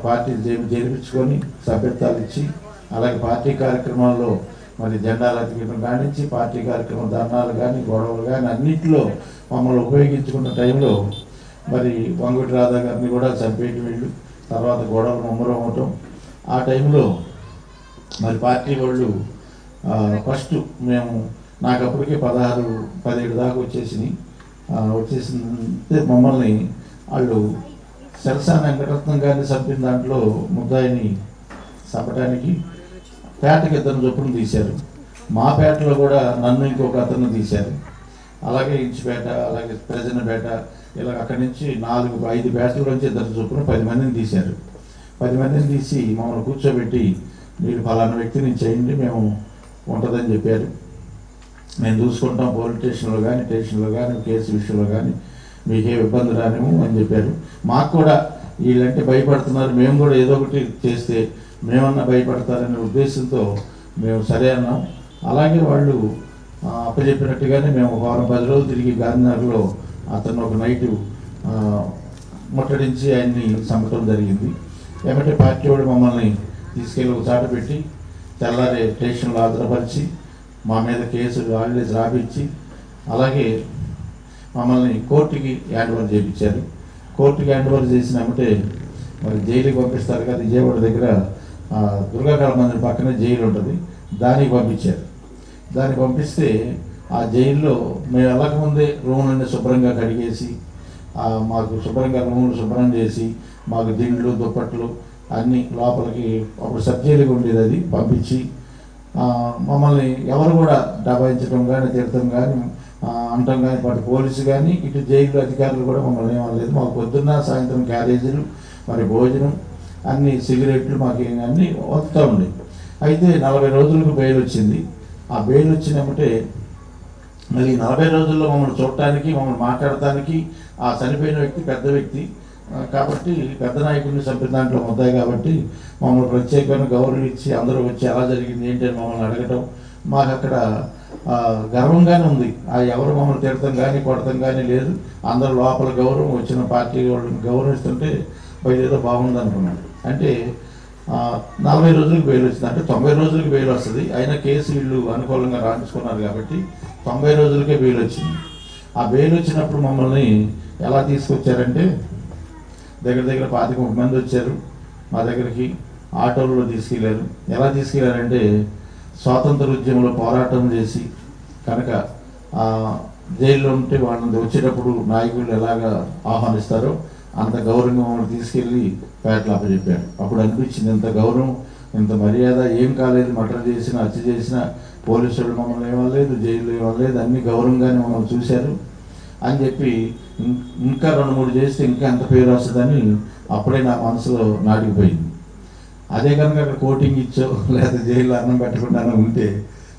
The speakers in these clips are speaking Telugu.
పార్టీ చేర్పించుకొని సభ్యత్వాలు ఇచ్చి, అలాగే పార్టీ కార్యక్రమాల్లో మరి జెండాలు అతికించడం కానించి పార్టీ కార్యక్రమం ధర్నాలు కానీ గొడవలు కానీ అన్నింటిలో మమ్మల్ని ఉపయోగించుకున్న టైంలో మరి వంగటి రాధా గారిని కూడా చంపేయటం వీళ్ళు, తర్వాత గొడవలు ముమ్మరం అవటం. ఆ టైంలో మరి పార్టీ వాళ్ళు ఫస్ట్ నాకు అప్పటికే 16-17 దాకా వచ్చేసింది మమ్మల్ని వాళ్ళు సరసాన వెంకటరత్నం గారిని చంపిన దాంట్లో ముద్దాయిని చంపడానికి పేటకి 2 చొప్పున తీశారు. మా పేటలో కూడా నన్ను ఇంకొక అతను తీశారు. అలాగే ఇంచుపేట, అలాగే ప్రజనపేట, ఇలా అక్కడి నుంచి 4-5 పేటల నుంచి 2 చొప్పున 10 మందిని తీశారు. 10 మందిని తీసి మమ్మల్ని కూర్చోబెట్టి మీరు ఫలానా వ్యక్తిని చేయండి, మేము ఉంటుందని చెప్పారు. మేము చూసుకుంటాం, పోలీస్ స్టేషన్లో కానీ కేసు విషయంలో కానీ మీకే ఇబ్బంది రానేమో అని చెప్పారు. మాకు కూడా వీళ్ళంటే భయపడుతున్నారు, మేము కూడా ఏదో ఒకటి చేస్తే మేమన్నా భయపడతారనే ఉద్దేశంతో మేము సరే అన్నాం. అలాగే వాళ్ళు అప్పచెప్పినట్టుగానే మేము 10 రోజులు తిరిగి గాంధీనగర్లో అతను ఒక నైటు ముట్టడించి ఆయన్ని చంపడం జరిగింది. ఏమంటే పార్టీ వాడు మమ్మల్ని తీసుకెళ్ళి ఒక చాట పెట్టి తెల్లారి స్టేషన్లో హాజరుపరిచి మా మీద కేసులు హాలిడేస్ రాపించి, అలాగే మమ్మల్ని కోర్టుకి హ్యాండ్ ఓవర్ చేయించారు. కోర్టుకి హ్యాండ్ ఓవర్ చేసినామంటే మరి జైలుకి పంపిస్తారు కదా, విజయవాడ దగ్గర దుర్గాకళ మందిర్ పక్కనే జైలు ఉంటుంది, దానికి పంపించారు. దానికి పంపిస్తే ఆ జైల్లో మేము వెళ్ళకముందే రూములన్నీ శుభ్రంగా కడిగేసి మాకు శుభ్రంగా రూములు శుభ్రం చేసి మాకు దిండ్లు దుప్పట్లు అన్నీ లోపలికి అప్పుడు సర్జరీగా ఉండేది అది పంపించి మమ్మల్ని ఎవరు కూడా దబాయించడం కానీ తిడటం కానీ అంటాం కానీ అటు పోలీసు కానీ ఇటు జైలు అధికారులు కూడా మమ్మల్ని ఏమనలేదు. మాకు పొద్దున్న సాయంత్రం క్యారేజీలు మరి భోజనం అన్ని సిగరెట్లు మాకు అన్నీ వస్తూ ఉండేవి. అయితే 40 రోజులకు బెయిల్ వచ్చింది. ఆ బెయిల్ వచ్చినప్పుడే మళ్ళీ 40 రోజుల్లో మమ్మల్ని చూడటానికి మమ్మల్ని మాట్లాడటానికి ఆ చనిపోయిన వ్యక్తి పెద్ద వ్యక్తి కాబట్టి పెద్ద నాయకుడిని చంపిన దాంట్లో ముద్దాయి కాబట్టి మమ్మల్ని ప్రత్యేకమైన గౌరవం ఇచ్చి అందరూ వచ్చి ఎలా జరిగింది ఏంటి అని మమ్మల్ని అడగటం మాకు అక్కడ గర్వంగానే ఉంది. ఎవరు మమ్మల్ని తిడతాం కానీ కొడతాం కానీ లేదు, అందరూ లోపల గౌరవం వచ్చిన పార్టీ వాళ్ళని గౌరవిస్తుంటే బయట ఏదో బాగుంది అనుకున్నాను. అంటే 40 రోజులకు బెయిల్ వచ్చింది, అంటే 90 రోజులకు బెయిల్ వస్తుంది. అయినా కేసు వీళ్ళు అనుకూలంగా రాయించుకున్నారు కాబట్టి 90 రోజులకే బెయిల్ వచ్చింది. ఆ బెయిల్ వచ్చినప్పుడు మమ్మల్ని ఎలా తీసుకొచ్చారంటే దగ్గర 25 మంది వచ్చారు మా దగ్గరికి, ఆటోల్లో తీసుకెళ్ళారు. ఎలా తీసుకెళ్ళారంటే స్వాతంత్ర ఉద్యమంలో పోరాటం చేసి కనుక జైల్లో ఉంటే వాళ్ళని వచ్చేటప్పుడు నాయకులు ఎలాగా ఆహ్వానిస్తారో అంత గౌరవంగా మమ్మల్ని తీసుకెళ్ళి పేటలు అప్పచెప్పారు. అప్పుడు అనిపించింది ఇంత గౌరవం ఇంత మర్యాద ఏం కాలేదు, మర్డర్ చేసిన హత్య చేసిన పోలీసులు మమ్మల్ని ఏమనలేదు, జైలు ఏమనలేదు, అన్ని గౌరవంగానే మమ్మల్ని చూశారు అని చెప్పి ఇంకా 2-3 చేస్తే ఇంకా ఎంత పేరు వస్తుందని అప్పుడే నా మనసులో నాటికిపోయింది. అదే కనుక అక్కడ కోటింగ్ ఇచ్చో లేదా జైల్లో అన్నం పెట్టకుండా ఉంటే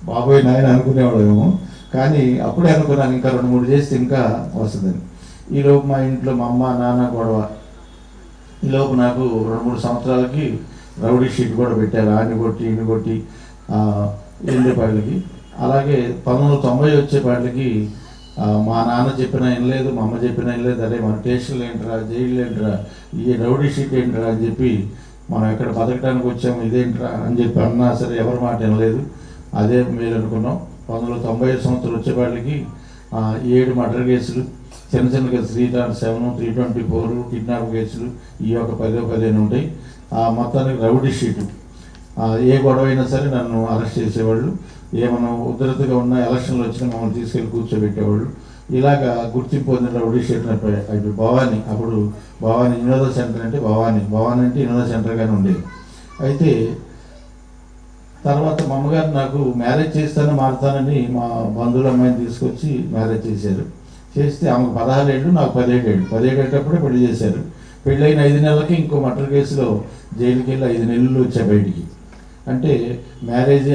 బాబోయ్ నాయన అనుకునేవాళ్ళేమో, కానీ అప్పుడే అనుకున్నాను ఇంకా 2-3 చేస్తే ఇంకా వస్తుందని. ఈలోపు మా ఇంట్లో మా అమ్మ నాన్న గొడవ, ఈలోపు నాకు 2-3 సంవత్సరాలకి రౌడీ షీట్ కూడా పెట్టారు, ఆడిని కొట్టి ఇన్ని కొట్టి వెళ్ళేపాళ్ళకి. అలాగే 1990 వచ్చేపాళ్ళకి మా నాన్న చెప్పినా ఏం లేదు, మా అమ్మ చెప్పినా ఏం లేదు, అరే మన స్టేషన్లు ఏంట్రా, జైలు ఏంట్రా, ఈ రౌడీ షీట్ ఏంట్రా అని చెప్పి మనం ఎక్కడ బతకడానికి వచ్చాము ఇదేంట్రా అని చెప్పి అన్నా సరే ఎవరి మాట వినలేదు. అదే మీరు అనుకున్నాం. 1990 సంవత్సరం వచ్చేపాళ్ళకి 7 మర్డర్ కేసులు, చిన్న కేసు 307, 324 కిడ్నాప్ కేసులు, ఈ ఒక 10 ఉంటాయి. మొత్తానికి రౌడీ షీటు. ఏ గొడవ అయినా సరే నన్ను అరెస్ట్ చేసేవాళ్ళు, ఏమైనా ఉధృతగా ఉన్న ఎలక్షన్లు వచ్చినా మమ్మల్ని తీసుకెళ్ళి కూర్చోబెట్టేవాళ్ళు. ఇలాగా గుర్తింపు పొందిన రౌడీ షీట్ అప్పుడు భవానీ, అప్పుడు భవానీ వినోద సెంటర్ అంటే భవానీ అంటే వినోద సెంటర్గానే ఉండేది. అయితే తర్వాత మా అమ్మగారు నాకు మ్యారేజ్ చేస్తాను మారుతానని మా బంధువుల అమ్మాయిని తీసుకొచ్చి మ్యారేజ్ చేశారు. చేస్తే ఆమెకు 16 ఏళ్ళు, నాకు 17 ఏళ్ళు. 17 ఏళ్ళప్పుడే పెళ్లి చేశారు. పెళ్ళైన 5 నెలలకి ఇంకో మర్డర్ కేసులో జైలుకి వెళ్ళి 5 నెలలు వచ్చాయి బయటికి. అంటే మ్యారేజ్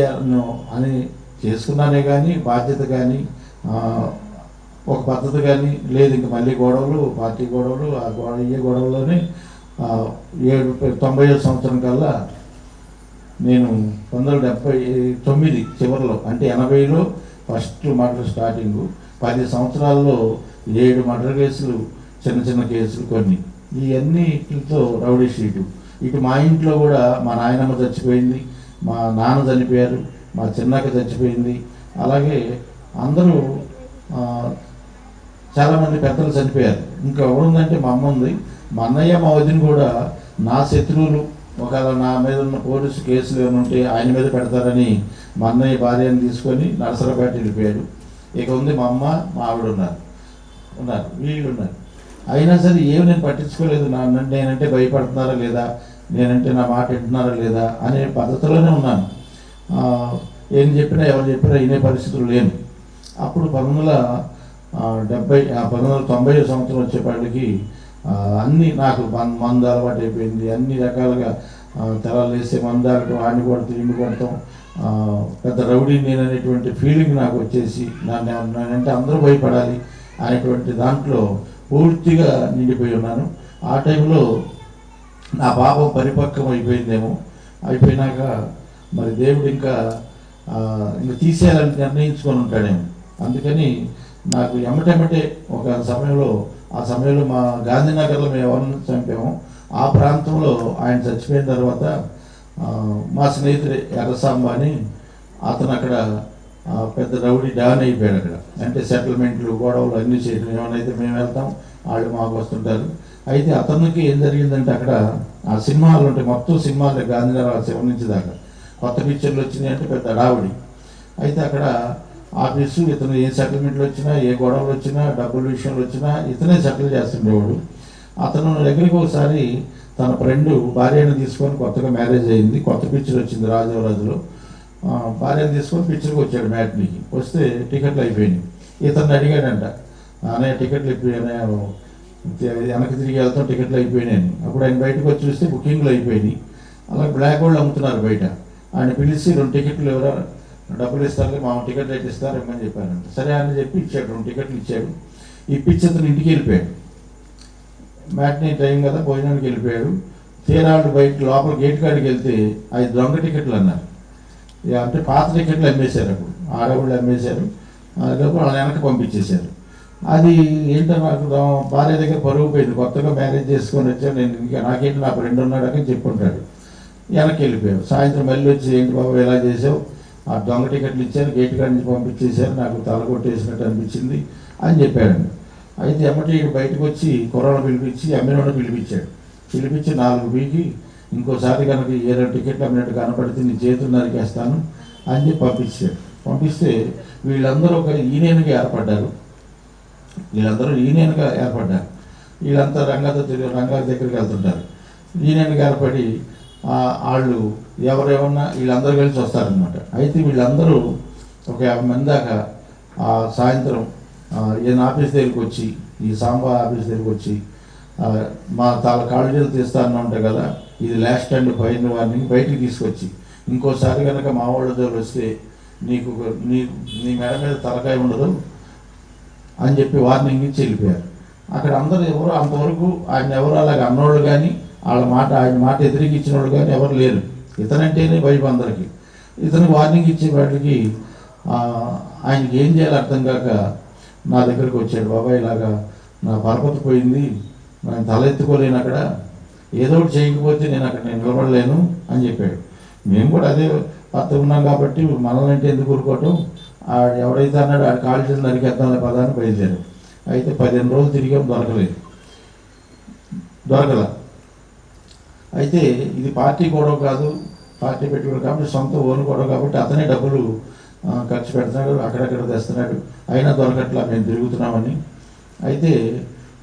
అని చేసుకున్నానే కానీ బాధ్యత కానీ ఒక పద్ధతి కానీ లేదు. ఇంక మళ్ళీ గొడవలు, పార్టీ గొడవలు, ఏ గొడవలోనే 90వ సంవత్సరం కల్లా నేను 1979 చివరిలో, అంటే 80లో ఫస్ట్ మర్డర్ స్టార్టింగు, 10 సంవత్సరాల్లో 7 మర్డర్ కేసులు, చిన్న కేసులు కొన్ని, ఇవన్నిటితో రౌడీ షీటు. ఇటు మా ఇంట్లో కూడా మా నాయనమ్మ చచ్చిపోయింది, మా నాన్న చనిపోయారు, మా చిన్నక్క చచ్చిపోయింది, అలాగే అందరూ చాలామంది పెద్దలు చనిపోయారు. ఇంకా ఎవరుందంటే మా అమ్మ ఉంది. మా అన్నయ్య మా వదిన కూడా నా శత్రువులు, ఒకవేళ నా మీద ఉన్న పోలీసు కేసులు ఏమైనా ఉంటే ఆయన మీద పెడతారని మా అన్నయ్య భార్యను తీసుకొని నరసరావుపేట వెళ్ళిపోయాడు. ఇక ఉంది మా అమ్మ, మా ఆవిడ ఉన్నారు వీళ్ళు ఉన్నారు. అయినా సరే ఏమి నేను పట్టించుకోలేదు. నేనంటే భయపడుతున్నారా లేదా, నేనంటే నా మాట వింటున్నారా లేదా అనే పద్ధతిలోనే ఉన్నాను. ఏం చెప్పినా ఎవరు చెప్పినా వినే పరిస్థితులు లేను. అప్పుడు 1990 సంవత్సరం వచ్చేపాటికి అన్నీ నాకు మందు అలవాటు అయిపోయింది. అన్ని రకాలుగా తెరాలు వేసే మందాలతో ఆడిని కొడతాం, ఇండి కొడతాం, పెద్ద రౌడీ నేను అనేటువంటి ఫీలింగ్ నాకు వచ్చేసి నేనంటే అందరూ భయపడాలి అనేటువంటి దాంట్లో పూర్తిగా నిండిపోయి ఉన్నాను. ఆ టైంలో నా పాపం పరిపక్వం అయిపోయిందేమో. అయిపోయినాక మరి దేవుడు ఇంకా తీసేయాలని నిర్ణయించుకొని ఉంటాడేమో. అందుకని నాకు ఎమ్మటెమ్మటే ఒక సమయంలో, ఆ సమయంలో మా గాంధీనగర్లో మేము ఎవరిని చంపామో ఆ ప్రాంతంలో ఆయన చచ్చిపోయిన తర్వాత మా స్నేహితుడు ఎర్రసాంబ అని అతను అక్కడ పెద్ద రౌడీ డాన్ అయిపోయాడు. అక్కడ అంటే సెటిల్మెంట్లు, గొడవలు అన్నీ చేయడం. ఏమైనా మేము వెళ్తాం, వాళ్ళు మాకు వస్తుంటారు. అయితే అతనికి ఏం జరిగిందంటే అక్కడ ఆ సినిమాలు ఉంటాయి, మొత్తం సినిమాలు గాంధీనగర్ 7 నుంచి దాకా కొత్త పిక్చర్లు వచ్చినాయి అంటే పెద్ద డావుడి. అయితే అక్కడ ఆఫీసు ఇతను ఏ సెటిల్మెంట్లు వచ్చినా, ఏ గొడవలు వచ్చినా, డబ్బుల విషయంలో వచ్చినా ఇతనే సెటిల్ చేస్తుండేవాడు. అతను దగ్గరికి ఒకసారి తన ఫ్రెండ్ భార్యను తీసుకొని, కొత్తగా మ్యారేజ్ అయింది, కొత్త పిక్చర్ వచ్చింది రాజవరాజులో, భార్యను తీసుకొని పిక్చర్కి వచ్చాడు. మ్యాట్నీకి వస్తే టికెట్లు అయిపోయినాయి. ఇతను అడిగాడంట, అనే టికెట్లు అయిపోయినాయి, వెనక్కి తిరిగి వెళ్తాం, టికెట్లు అయిపోయినాయి. అప్పుడు ఆయన బయటకు వచ్చి చూస్తే బుకింగ్లు అయిపోయినాయి. అలా బ్లాక్ వాళ్ళు అమ్ముతున్నారు బయట. ఆయన పిలిచి 2 టికెట్లు ఎవరో డబ్బులు ఇస్తారు, మా టికెట్ రేట్ ఇస్తారు ఏమని చెప్పారంట. సరే అని చెప్పి ఇచ్చాడు, 2 టికెట్లు ఇచ్చాడు. ఇప్పించి అతను ఇంటికి వెళ్ళిపోయాడు. మ్యాట్నీ టైం కదా, భోజనానికి వెళ్ళిపోయాడు. తీరాళ్ళు బయట లోపల గేట్ కాడికి వెళ్తే అవి దొంగ టికెట్లు అన్నారు. అంటే పాత టికెట్లు అమ్మేశారు, అప్పుడు ఆడవాళ్ళు అమ్మేశారు. அதுக்கப்புறம் వాళ్ళ వెనక్కి పంపించేశారు. అది ఏంటో నాకు భార్య దగ్గర పరుగు పోయింది. కొత్తగా మ్యారేజ్ చేసుకొని వచ్చాను నేను, ఇంకా నాకేంటి నా ఫ్రెండ్ ఉన్నాడని చెప్పుకుంటాడు. వెనక్కి వెళ్ళిపోయావు. సాయంత్రం మళ్ళీ వచ్చి ఏంటి బాబు ఎలా చేసావు, ఆ దొంగ టికెట్లు ఇచ్చారు, గేట్ కాడి నుంచి పంపించేశారు, నాకు తల కొట్టేసినట్టు అనిపించింది అని చెప్పాడండి. అయితే ఎమ్మటి బయటకు వచ్చి కుర్రాడు పిలిపించి అమ్మినోడు పిలిపించాడు. పిలిపించి 4 వీకి ఇంకోసారి కనుక 20 టికెట్లు అమ్మినట్టు కనపడితే నీ చేతులు నరికేస్తాను అని చెప్పి పంపించాడు. పంపిస్తే వీళ్ళందరూ ఒక యూనియన్గా ఏర్పడ్డారు. వీళ్ళంతా రంగాల దగ్గరికి వెళ్తుంటారు. యూనియన్గా ఏర్పడి వాళ్ళు ఎవరేమన్నా వీళ్ళందరూ కలిసి వస్తారనమాట. అయితే వీళ్ళందరూ ఒక 50 మంది దాకా సాయంత్రం ఈయన ఆఫీస్ దగ్గరికి వచ్చి, ఈ సాంబా ఆఫీస్ దగ్గరికి వచ్చి, మా కాళ్ళు చేతులు తీస్తాను ఉంటాయి కదా, ఇది లాస్ట్ అండ్ ఫైన్ వార్నింగ్, బయటికి తీసుకొచ్చి ఇంకోసారి కనుక మా వాళ్ళ దగ్గర వస్తే నీ మెడ మీద తలకాయ ఉండదు అని చెప్పి వార్నింగ్ ఇచ్చి వెళ్ళిపోయారు. అక్కడ అందరూ ఎవరు అంతవరకు ఆయన ఎవరు అలాగ అన్నోళ్ళు కానీ, ఆయన మాట ఎదురికి ఇచ్చిన వాళ్ళు కానీ ఎవరు లేరు. ఇతనంటేనే భయం అందరికీ. ఇతనికి వార్నింగ్ ఇచ్చే వాటికి ఆయనకి ఏం చేయాలో అర్థం కాక నా దగ్గరికి వచ్చాడు. బాబాయ్ ఇలాగా నా పరపతి పోయింది, నేను తల ఎత్తుకోలేను, అక్కడ ఏదో ఒకటి చేయకపోతే నేను నిలబడలేను అని చెప్పాడు. మేము కూడా అదే పత్తి ఉన్నాం కాబట్టి మనల్ని అంటే ఎందుకు ఊరుకోవటం, ఎవడైతే అన్నాడు ఆడు కాళ్ళు చేసి నరికేద్దాం పదాన్ని బయలుదేరాం. అయితే 15 రోజులు తిరిగాం, దొరకల. అయితే ఇది పార్టీ గొడవ కాదు, పార్టీ పెట్టుకోవడం కాబట్టి సొంత ఓన్ గొడవ కాబట్టి అతనే డబ్బులు ఖర్చు పెడుతున్నాడు, అక్కడక్కడ తెస్తున్నాడు, అయినా దొరకట్లా, మేము తిరుగుతున్నామని. అయితే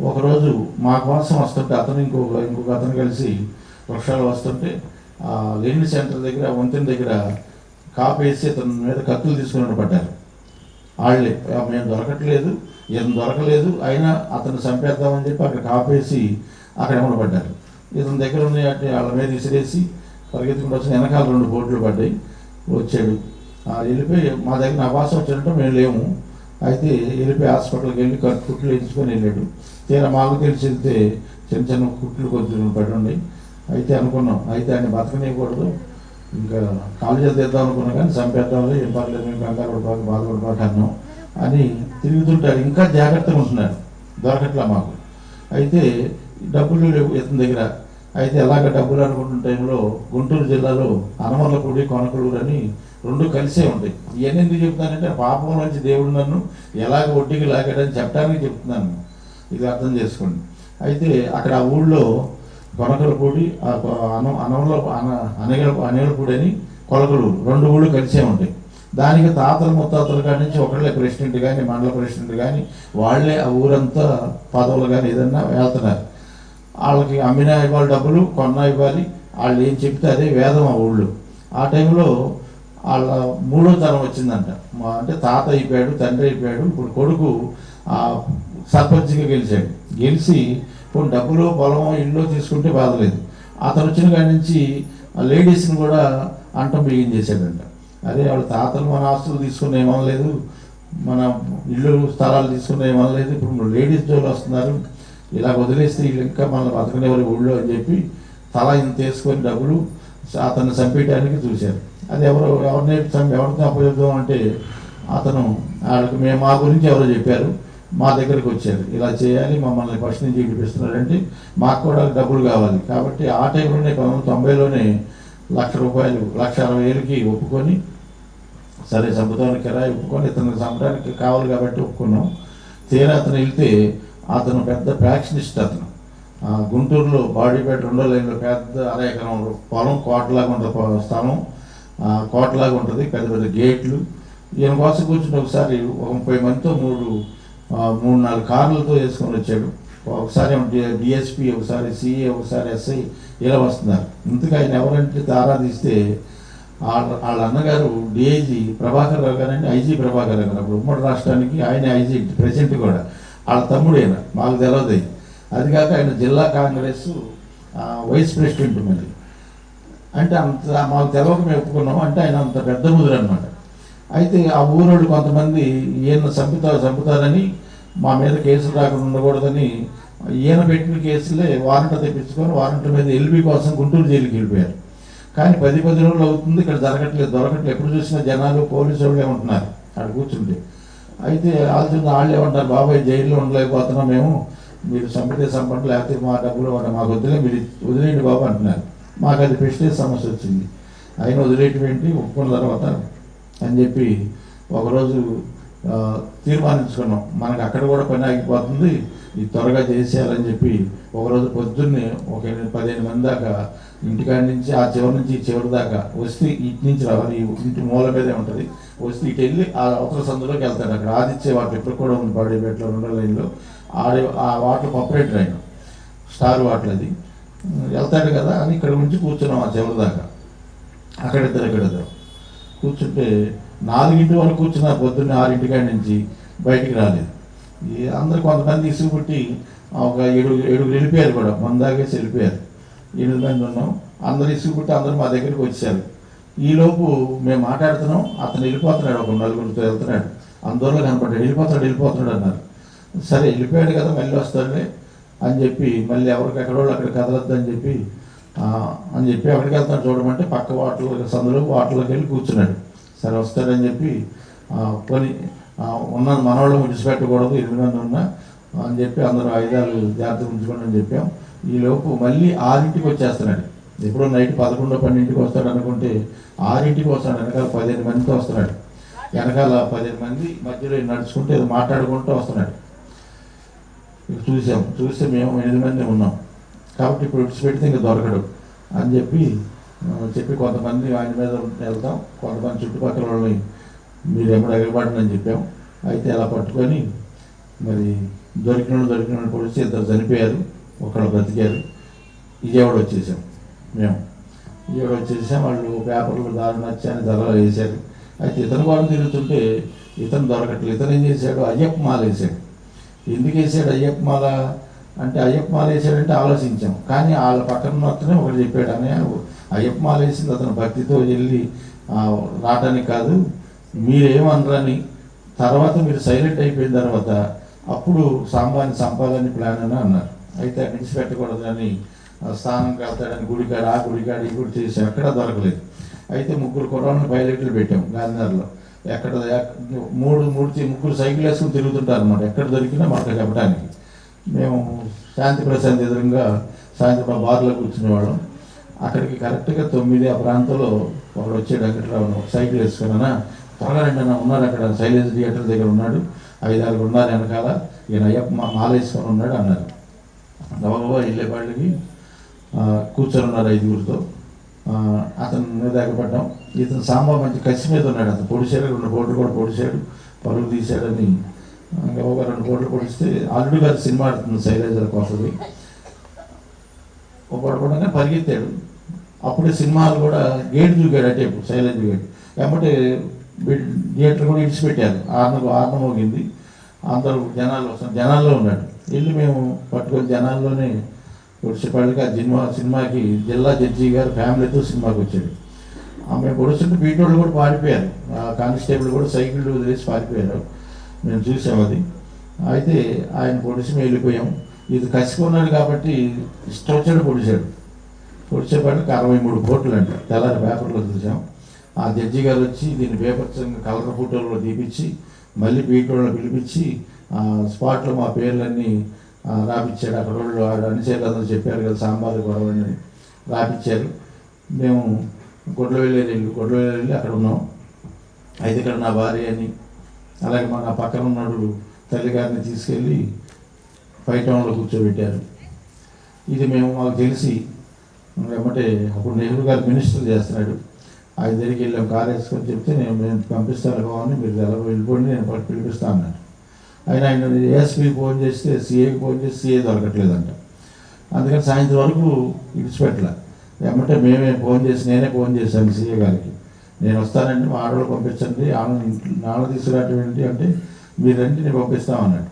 ఒకరోజు మా కోసం వస్తుంటే అతను ఇంకొక అతను కలిసి వృక్షాలు వస్తుంటే లెనిన్ సెంటర్ దగ్గర వంతెన దగ్గర కాపేసి అతని మీద కత్తులు తీసుకుని పడ్డారు. వాళ్ళే మేము దొరకట్లేదు, ఏం దొరకలేదు, అయినా అతను చంపేద్దామని చెప్పి అక్కడ కాపేసి అక్కడ పడ్డారు. ఇతని దగ్గర ఉన్న వాళ్ళ మీద విసిరేసి పరిగెత్తుకుంటూ వచ్చిన వెనకాల 2 బోట్లు పడ్డాయి. వచ్చాడు, వెళ్ళిపోయి మా దగ్గర నా భాష వచ్చినట్టు మేము లేము. అయితే వెళ్ళిపోయి హాస్పిటల్కి వెళ్ళి కుట్లు వేయించుకొని వెళ్ళాడు. తీరా మాకు తెలిసి వెళ్తే చిన్న కుట్లు కొద్దిగా పడి ఉన్నాయి. అయితే అనుకున్నాం, అయితే ఆయన బతకనివ్వకూడదు, ఇంకా కాలేజీలు తీద్దాం అనుకున్నాం కానీ చంపేద్దాంలో ఏం పర్లేదు, మేము కంగారు పడిపోక బాధపడిపోక అన్నాం అని తిరుగుతుంటాడు. ఇంకా జాగ్రత్తగా ఉంటున్నాడు, దొరకట్లా మాకు. అయితే డబ్బులు లేవు ఇతని దగ్గర. అయితే ఎలాగ డబ్బులు అనుకుంటున్న టైంలో గుంటూరు జిల్లాలో అనమర్లపూడి కొనకలూరు అని రెండు కలిసే ఉంటాయి. ఇవన్నీ ఎందుకు చెప్తానంటే పాపం నుంచి దేవుడు నన్ను ఎలాగ ఒడ్డీకి లాగాడని చెప్పడానికి చెప్తున్నాను, ఇది అర్థం చేసుకోండి. అయితే అక్కడ ఆ ఊళ్ళో కొనకలపూడి అనేలపూడి అని కొలకలూరు రెండు ఊళ్ళు కలిసే ఉంటాయి. దానికి తాతల ముత్తాతల కాడి నుంచి ఒకళ్ళే ప్రెసిడెంట్ కానీ మండల ప్రెసిడెంట్ కానీ వాళ్ళే ఆ ఊరంతా పదవులు కానీ ఏదన్నా వెళ్తున్నారు. వాళ్ళకి అమ్మినా ఇవ్వాలి డబ్బులు, కొన్నా ఇవ్వాలి, వాళ్ళు ఏం చెప్తే అదే వేదం ఆ ఊళ్ళో. ఆ టైంలో వాళ్ళ మూడో తరం వచ్చిందంట. అంటే తాత అయిపోయాడు, తండ్రి అయిపోయాడు, ఇప్పుడు కొడుకు సర్పంచ్గా గెలిచాడు. గెలిచి ఇప్పుడు డబ్బులు పొలం ఇల్లు తీసుకుంటే బాధలేదు. అతను వచ్చిన కాడి నుంచి లేడీస్ని కూడా అంటం బిగించేశాడంట. అదే వాళ్ళ తాతలు మన ఆస్తులు తీసుకున్న ఏమనలేదు, మన ఇల్లు స్థలాలు తీసుకున్న ఏమనలేదు, ఇప్పుడు లేడీస్ జోలు వస్తున్నారు, ఇలా వదిలేస్తే వీళ్ళు ఇంకా మనల్ని బతకనేవారు ఊళ్ళో అని చెప్పి తల ఇంత తీసుకొని డబ్బులు అతన్ని చంపేయడానికి చూశారు. అది ఎవరితో అప్పచెప్దాం అంటే అతను వాళ్ళకి మేము మా గురించి ఎవరో చెప్పారు, మా దగ్గరికి వచ్చారు, ఇలా చేయాలి, మమ్మల్ని ఫస్ట్ నుంచి విడిపిస్తున్నారంటే మాకు కూడా డబ్బులు కావాలి. కాబట్టి ఆ టైంలోనే 1990లోనే ₹1,00,000 1,60,000కి ఒప్పుకొని, సరే చంపుతానికి కిరాయి ఒప్పుకొని ఇతను చంపడానికి కావాలి కాబట్టి ఒప్పుకున్నాం. తీరా అతను వెళ్తే అతను పెద్ద ఫ్యాక్షనిస్ట్. అతను గుంటూరులో బాడీపేట 2వ లైన్లో పెద్ద అరెకరం పొలం, కోటలాగా ఉంటుంది స్థలం, కోటలాగా ఉంటుంది, పెద్ద పెద్ద గేట్లు. ఈయన కోసం కూర్చుని ఒకసారి 30 మందితో 3-4 కార్లతో వేసుకొని వచ్చాడు. ఒకసారి డిఎస్పీ, ఒకసారి సిఏ, ఒకసారి ఎస్ఐ ఇలా వస్తున్నారు. ఇంతకు ఆయన ఎవరంటే ఆరాధిస్తే వాళ్ళ అన్నగారు డిఐజీ ప్రభాకర్ రావు గారు అండి, ఐజీ ప్రభాకర్ రావు గారు, అప్పుడు ఉమ్మడి రాష్ట్రానికి ఆయన ఐజీ ప్రెసిడెంట్ కూడా, వాళ్ళ తమ్ముడైనా మాకు తెలియదు. అది కాక ఆయన జిల్లా కాంగ్రెస్ వైస్ ప్రెసిడెంట్. మరి అంటే అంత మాకు తెలవక మేము ఒప్పుకున్నాము. అంటే ఆయన అంత పెద్ద ముదురు అనమాట. అయితే ఆ ఊరోళ్ళు కొంతమంది ఈయన చంపుతారని మా మీద కేసులు రాకుండా ఉండకూడదని ఈయన పెట్టిన కేసులే వారంట తెప్పించుకొని వారంట మీద ఎల్బీ కోసం గుంటూరు జైలుకి వెళ్ళిపోయారు. కానీ 10 రోజులు అవుతుంది, ఇక్కడ దొరకట్లేదు. ఎప్పుడు చూసినా జనాలు పోలీసు వాళ్ళే ఉంటున్నారు అక్కడ కూర్చుంటే. అయితే వాళ్ళు ఏమంటారు, బాబాయ్ జైల్లో ఉండలేకపోతున్నాం మేము, మీరు చంపితే చంపండి, లేకపోతే మా డబ్బులు మాకు వదిలే, మీరు వదిలేయండి బాబు అంటున్నారు. మాకు అది ప్రెస్టేజ్ సమస్య వచ్చింది. అయినా వదిలేటువంటి ఒప్పుకున్న తర్వాత అని చెప్పి ఒకరోజు తీర్మానించుకున్నాం, మనకు అక్కడ కూడా పని ఆగిపోతుంది, ఇది త్వరగా చేసేయాలని చెప్పి ఒకరోజు పొద్దున్నే ఒక 15 మంది దాకా ఇంటికాడి నుంచి ఆ చివరి నుంచి ఈ చివరి దాకా వస్తే ఇటు నుంచి రావాలి, ఇంటి మూల మీదే ఉంటుంది, వస్తే ఇటు వెళ్ళి ఆ అవతల సందులోకి వెళ్తాడు. అక్కడ ఆదిత్య వాటర్ ఇప్పుడు కూడా ఉంది బాడీపేటలో 2వ లైన్లో. ఆ వాటర్ ఆపరేటర్ ఆయన, స్టార్ వాటర్ అది వెళ్తాడు కదా అని ఇక్కడ నుంచి కూర్చున్నాం ఆ చివరి దాకా. అక్కడిద్దరు కూర్చుంటే 4 వరకు కూర్చున్నారు. పొద్దున్న 6 కాడి నుంచి బయటికి రాలేదు. అందరు కొంతమంది ఇసుగుపుట్టి ఒక 7 వెళ్ళిపోయారు కూడా, మందాగేసి వెళ్ళిపోయారు. 8 మంది ఉన్నాం. అందరు ఇసుగుపుట్టి అందరూ మా దగ్గరికి వచ్చారు. ఈలోపు మేము మాట్లాడుతున్నాం, అతను వెళ్ళిపోతున్నాడు, ఒక 4గురితో వెళ్తున్నాడు, అందరిలో కనపడ్డాడు, వెళ్ళిపోతున్నాడు అన్నారు. సరే వెళ్ళిపోయాడు కదా మళ్ళీ వస్తాడులే అని చెప్పి మళ్ళీ ఎక్కడోళ్ళు అక్కడ కదలొద్దు అని చెప్పి ఎక్కడికి వెళ్తాడు చూడమంటే పక్క సందులో వాటర్లోకి వెళ్ళి కూర్చున్నాడు. సరే వస్తాడని చెప్పి కొని ఉన్నది మనవాళ్ళు విడిచిపెట్టకూడదు, 8 మంది ఉన్నా అని చెప్పి అందరూ ఆయుధాలు జాగ్రత్తగా ఉంచుకోండి అని చెప్పాం. ఈలోపు మళ్ళీ 6ంటికి వచ్చేస్తున్నాడు. ఎప్పుడో నైట్ 11-12ంటికి వస్తాడు అనుకుంటే 6ంటికి వస్తాడు. వెనకాల 15 మందితో వస్తున్నాడు. వెనకాల 15 మంది మధ్యలో నడుచుకుంటే ఏదో మాట్లాడుకుంటూ వస్తున్నాడు. చూస్తే మేము 8 మంది ఉన్నాం కాబట్టి ఇప్పుడు విడిచిపెడితే ఇంకా దొరకడు అని చెప్పి కొంతమంది ఆయన మీద వెళ్తాం, కొంతమంది చుట్టుపక్కల వాళ్ళని మీరు ఎప్పుడు ఎగరబడండి అని చెప్పాం. అయితే అలా పట్టుకొని మరి దొరికిన పొడిచి 2 చనిపోయారు, ఒకళ్ళు బ్రతికారు. విజయవాడ వచ్చేసాం. వాళ్ళు పేపర్లు దారుణ వచ్చాయని ధరలు వేశారు. అయితే ఇతను కూడా తిరుగుతుంటే ఇతను దొరకట్లేదు. ఇతను ఏం చేశాడు, అయ్యప్ప మాల వేశాడు. ఎందుకు వేసాడు అయ్యప్ప మాల అంటే, అయ్యప్ప మాల వేసాడంటే ఆలోచించాం. కానీ వాళ్ళ పక్కన మాత్రమే ఒకటి చెప్పాడు, అనే అయ్యప్ప మాల వేసింది అతను భక్తితో వెళ్ళి రావటానికి కాదు, మీరేమనరని, తర్వాత మీరు సైలెంట్ అయిపోయిన తర్వాత అప్పుడు సాంబాన్ని చంపాలని ప్లాన్ అని అన్నారు. అయితే విడిచిపెట్టకూడదని స్థానంకి వెళ్తాడని గుడికాడ ఈ గుడి చేసాం, ఎక్కడా దొరకలేదు. అయితే 3 కుర్రాళ్ళని పైలట్లు పెట్టాం గాంధీనగర్లో. ఎక్కడ 3 సైకిల్ వేసుకుని తిరుగుతుంటారు అన్నమాట. ఎక్కడ దొరికినా మాకు చెప్పడానికి. మేము శాంతి ప్రశాంతి ఎదురుగా సాయంత్రం బార్లో కూర్చునేవాళ్ళం. అక్కడికి కరెక్ట్గా 9 ఆ ప్రాంతంలో ఒకడు వచ్చాడు, వెంకటరావు సైకిల్ వేసుకున్నా, త్వరగా రండి అన్న, ఉన్నారు అక్కడ శైలేజ్ థియేటర్ దగ్గర ఉన్నాడు, 5-6 ఉన్నారు వెనకాల, ఈయన అయ్యప్ప మాల వేసుకొని ఉన్నాడు అన్నారు. గబగబా వెళ్ళేపాళ్ళకి కూర్చొని ఉన్నారు 5గురితో. అతను మీద ఎగపడ్డాం. ఇతను సాంబా మంచి కసి మీద ఉన్నాడు, అతను పొడిచాడు, 2 కోట్లు కూడా పొడిచాడు, పరుగు తీశాడని గబగబా 2 కోట్లు పొడిస్తే అల్లుడు గారు సినిమా ఆడుతుంది శైలేజర్ కొత్తది. పడకుండా పరిగెత్తాడు. అప్పుడే సినిమాలు కూడా గేట్ దూకాడు, అంటే శైలేజ్ గేట్ కాబట్టి థియేటర్ కూడా ఇడిచిపెట్టారు. ఆర్న మోగింది, అందరూ జనాల్లో ఉన్నాడు. వెళ్ళి మేము పట్టుకొని జనాల్లోనే పొడిచేపాళ్ళకి ఆ సినిమాకి జిల్లా జడ్జి గారు ఫ్యామిలీతో సినిమాకి వచ్చాడు. మేము పొడుస్తుంటే బీటోళ్ళు కూడా పారిపోయారు, కానిస్టేబుల్ కూడా సైకిల్ వదిలేసి పారిపోయారు, మేము చూసాం అది. అయితే ఆయన పొడిచి మేము వెళ్ళిపోయాం. ఇది కసికొన్నాడు కాబట్టి ఇష్టం వచ్చాడు పొడిచేపాళ్ళకి 63 కోట్లు అంట. తెల్లారి పేపర్లో చూసాం. ఆ జడ్జి గారు వచ్చి దీన్ని పేపర్ కలర్ ఫోటోలో తీపిచ్చి మళ్ళీ బీటోళ్ళని పిలిపించి స్పాట్లో మా పేర్లన్నీ రాపిచ్చాడు. అక్కడ వాళ్ళు అనిచేయాలి అందరూ చెప్పారు కదా సాంబారు గొడవని రాపిచ్చారు. మేము గొడ్లవెల్లి అక్కడ ఉన్నాం. అయితే ఇక్కడ నా భార్య అని, అలాగే మా పక్కన ఉన్నాడు తల్లిగారిని తీసుకెళ్ళి 5 టౌన్లో కూర్చోబెట్టారు. ఇది మాకు తెలిసి ఏమంటే అప్పుడు నెహ్రూ గారు మినిస్టర్ చేస్తున్నాడు, ఆయన దగ్గరికి వెళ్ళాం, కారు వేసుకొని చెప్తే నేను పంపిస్తాను కావాలని, మీరు ఎలా వెళ్ళిపోండి, నేను పిలిపిస్తాను అన్నాడు. ఆయన ఏఎస్పీ ఫోన్ చేస్తే సీఏకి ఫోన్ చేస్తే సీఏ దొరకట్లేదంట. అందుకని సాయంత్రం వరకు ఇడిచిపెట్టలే. ఏమంటే నేనే ఫోన్ చేశాను సీఏ గారికి, నేను వస్తానండి, మా ఆడవాళ్ళు పంపించండి, నాన్న తీసుకురావటం ఏంటి అంటే, మీరు రండి నేను పంపిస్తామన్నాడు.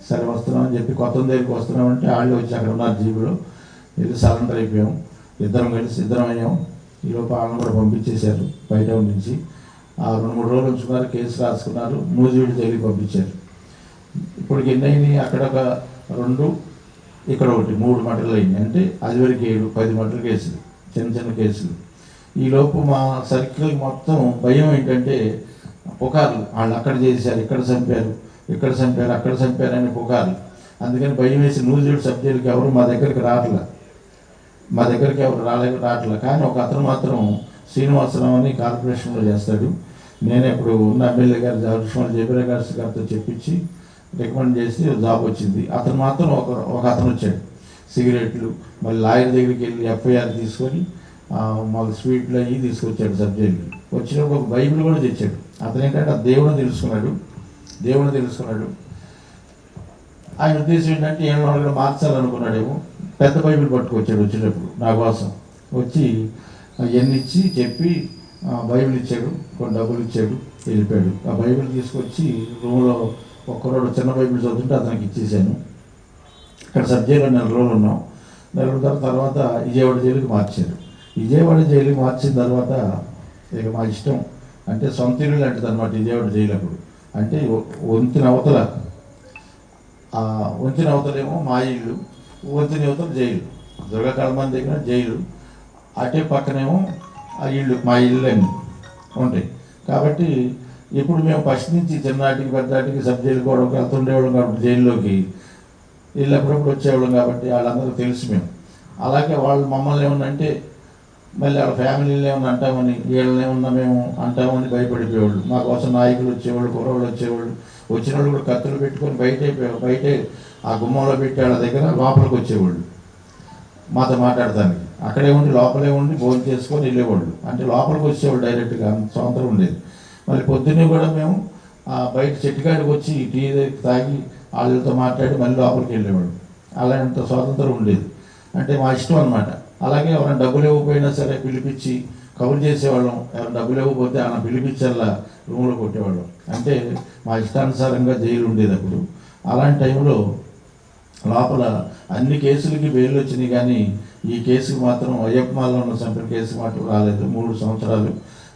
సరే వస్తున్నామని చెప్పి కొత్త దగ్గరికి వస్తున్నామంటే వాళ్ళు వచ్చి అక్కడ ఉన్నారు జీబులో. వెళ్ళి సరెండర్ అయిపోయాం, ఇద్దరం అయ్యాం. ఈలోపు వాళ్ళని కూడా పంపించేశారు బయట నుంచి. 2-3 రోజులు ఉంచుకున్నారు, కేసు రాసుకున్నారు, నూజివీడు జైలుకి పంపించారు. ఇప్పటికి ఎన్ని అయినాయి, అక్కడ ఒక 2, ఇక్కడ 1, 3 మటర్లు అయినాయి. అంటే అది వరకు 7-10 మటర్ల కేసులు, చిన్న కేసులు. ఈలోపు మా సర్కిల్ మొత్తం భయం ఏంటంటే పుకార్లు, వాళ్ళు అక్కడ చేశారు, ఇక్కడ చంపారు, అక్కడ చంపారని పుకార్లు. అందుకని భయం వేసి నూజివీడు సబ్ జైలుకి ఎవరు మా దగ్గరికి రావట్లే. కానీ ఒక అతను మాత్రం శ్రీనివాసరావు అని కార్పొరేషన్లో చేస్తాడు. నేను ఇప్పుడు ఉన్న ఎమ్మెల్యే గారు జయప్రకాష్ గారితో చెప్పించి రికమెండ్ చేసి జాబ్ వచ్చింది. అతను మాత్రం ఒక అతను వచ్చాడు, సిగరెట్లు, మళ్ళీ లాయర్ దగ్గరికి వెళ్ళి ఎఫ్ఐఆర్ తీసుకొని మళ్ళీ స్వీట్లు అయ్యి తీసుకొచ్చాడు సబ్ జైలుకి. వచ్చినప్పుడు ఒక బైబిల్ కూడా తెచ్చాడు. అతను ఏంటంటే దేవుడిని తెలుసుకున్నాడు. ఆయన ఉద్దేశం ఏంటంటే ఏమన్నా మార్చాలనుకున్నాడేమో. పెద్ద బైబిల్ పట్టుకొచ్చాడు వచ్చేటప్పుడు నా కోసం. వచ్చి ఎన్ని ఇచ్చి చెప్పి బైబిల్ ఇచ్చాడు, కొన్ని డబ్బులు ఇచ్చాడు, వెళ్ళిపోయాడు. ఆ బైబిల్ తీసుకొచ్చి రూమ్లో ఒక్కరోడు చిన్న బైబిల్ చదువుతుంటే అతనికి ఇచ్చేసాను. ఇక్కడ సబ్ జైల్లో 4 రోజులు ఉన్నాం. 4 రోజుల తర్వాత విజయవాడ జైలుకి మార్చారు. విజయవాడ జైలుకి మార్చిన తర్వాత ఇక మా ఇష్టం, అంటే సొంత ఇల్లు లాంటిది అనమాట విజయవాడ జైలు. అప్పుడు అంటే వంతెన అవతలేమో మా ఇల్లు, వంతెన అవతల జైలు, దుర్గాకళమాన్ దగ్గర జైలు, అటే పక్కనేమో ఆ ఇల్లు, మా ఇల్లు అన్నీ ఉంటాయి. కాబట్టి ఇప్పుడు మేము ఫస్ట్ నుంచి చిన్నటికి పెద్దటికి సబ్ జైలు కూడా వెళ్తుండేవాళ్ళం. కాబట్టి జైల్లోకి వెళ్ళి అప్పుడప్పుడు వచ్చేవాళ్ళం. కాబట్టి వాళ్ళందరూ తెలుసు మేము. అలాగే వాళ్ళు మమ్మల్ని ఏమన్నా అంటే మళ్ళీ వాళ్ళ ఫ్యామిలీలో ఏమన్నా అంటామని, వీళ్ళని ఏమన్నా మేము అంటామని భయపడిపోయేవాళ్ళు. మా కోసం నాయకులు వచ్చేవాళ్ళు, కుర్రవాళ్ళు వచ్చేవాళ్ళు. వచ్చిన వాళ్ళు కూడా కత్తులు పెట్టుకొని బయటే ఆ గుమ్మంలో పెట్టి వాళ్ళ దగ్గర లోపలికి వచ్చేవాళ్ళు మాతో మాట్లాడటానికి. అక్కడే ఉండి లోపలే ఉండి భోజనం చేసుకొని వెళ్ళేవాళ్ళు. అంటే లోపలికి వచ్చేవాళ్ళు డైరెక్ట్గా, స్వాతంత్రం ఉండేది. మళ్ళీ పొద్దున్నే కూడా మేము బయట చెట్టుకాడికి వచ్చి టీ తాగి వాళ్ళతో మాట్లాడి మళ్ళీ లోపలికి వెళ్ళేవాళ్ళు. అలాంటి స్వాతంత్రం ఉండేది. అంటే మా ఇష్టం అనమాట. అలాగే ఎవరైనా డబ్బులు ఇవ్వకపోయినా సరే పిలిపించి కబురు చేసేవాళ్ళం. ఎవరైనా డబ్బులు ఇవ్వకపోతే ఆయన పిలిపించల్లా రూమ్లో కొట్టేవాళ్ళం. అంటే మా ఇష్టానుసారంగా జైలు ఉండేది అప్పుడు. అలాంటి టైంలో లోపల అన్ని కేసులకి బెయిల్ వచ్చినాయి, కానీ ఈ కేసుకు మాత్రం అయ్యప్పమాలలో ఉన్న చంపిన కేసు మాత్రం రాలేదు. 3 సంవత్సరాలు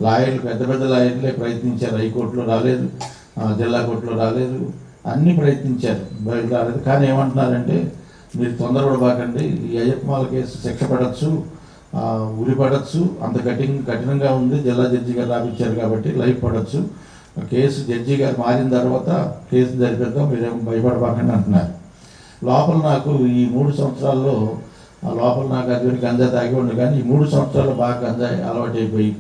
లాయర్లు, పెద్ద లాయర్లే ప్రయత్నించారు. హైకోర్టులో రాలేదు, జిల్లా కోర్టులో రాలేదు, అన్నీ ప్రయత్నించారు, బయట రాలేదు. కానీ ఏమంటున్నారంటే, మీరు తొందరపడబాకండి, ఈ అయ్యప్పమాల కేసు శిక్ష పడవచ్చు, ఉరి పడవచ్చు, అంత కఠినంగా ఉంది, జిల్లా జడ్జి గారు రాపించారు కాబట్టి లైఫ్ పడవచ్చు. కేసు జడ్జి గారు మారిన తర్వాత కేసు జరిపిద్దాం, మీరేమో భయపడబాకండి అంటున్నారు. లోపల నాకు ఈ 3 సంవత్సరాల్లో ఆ లోపల నాకు అది గంజాయి తాగి ఉండు, కానీ ఈ 3 సంవత్సరాలు బాగా గంజాయి అలవాటు అయిపోయి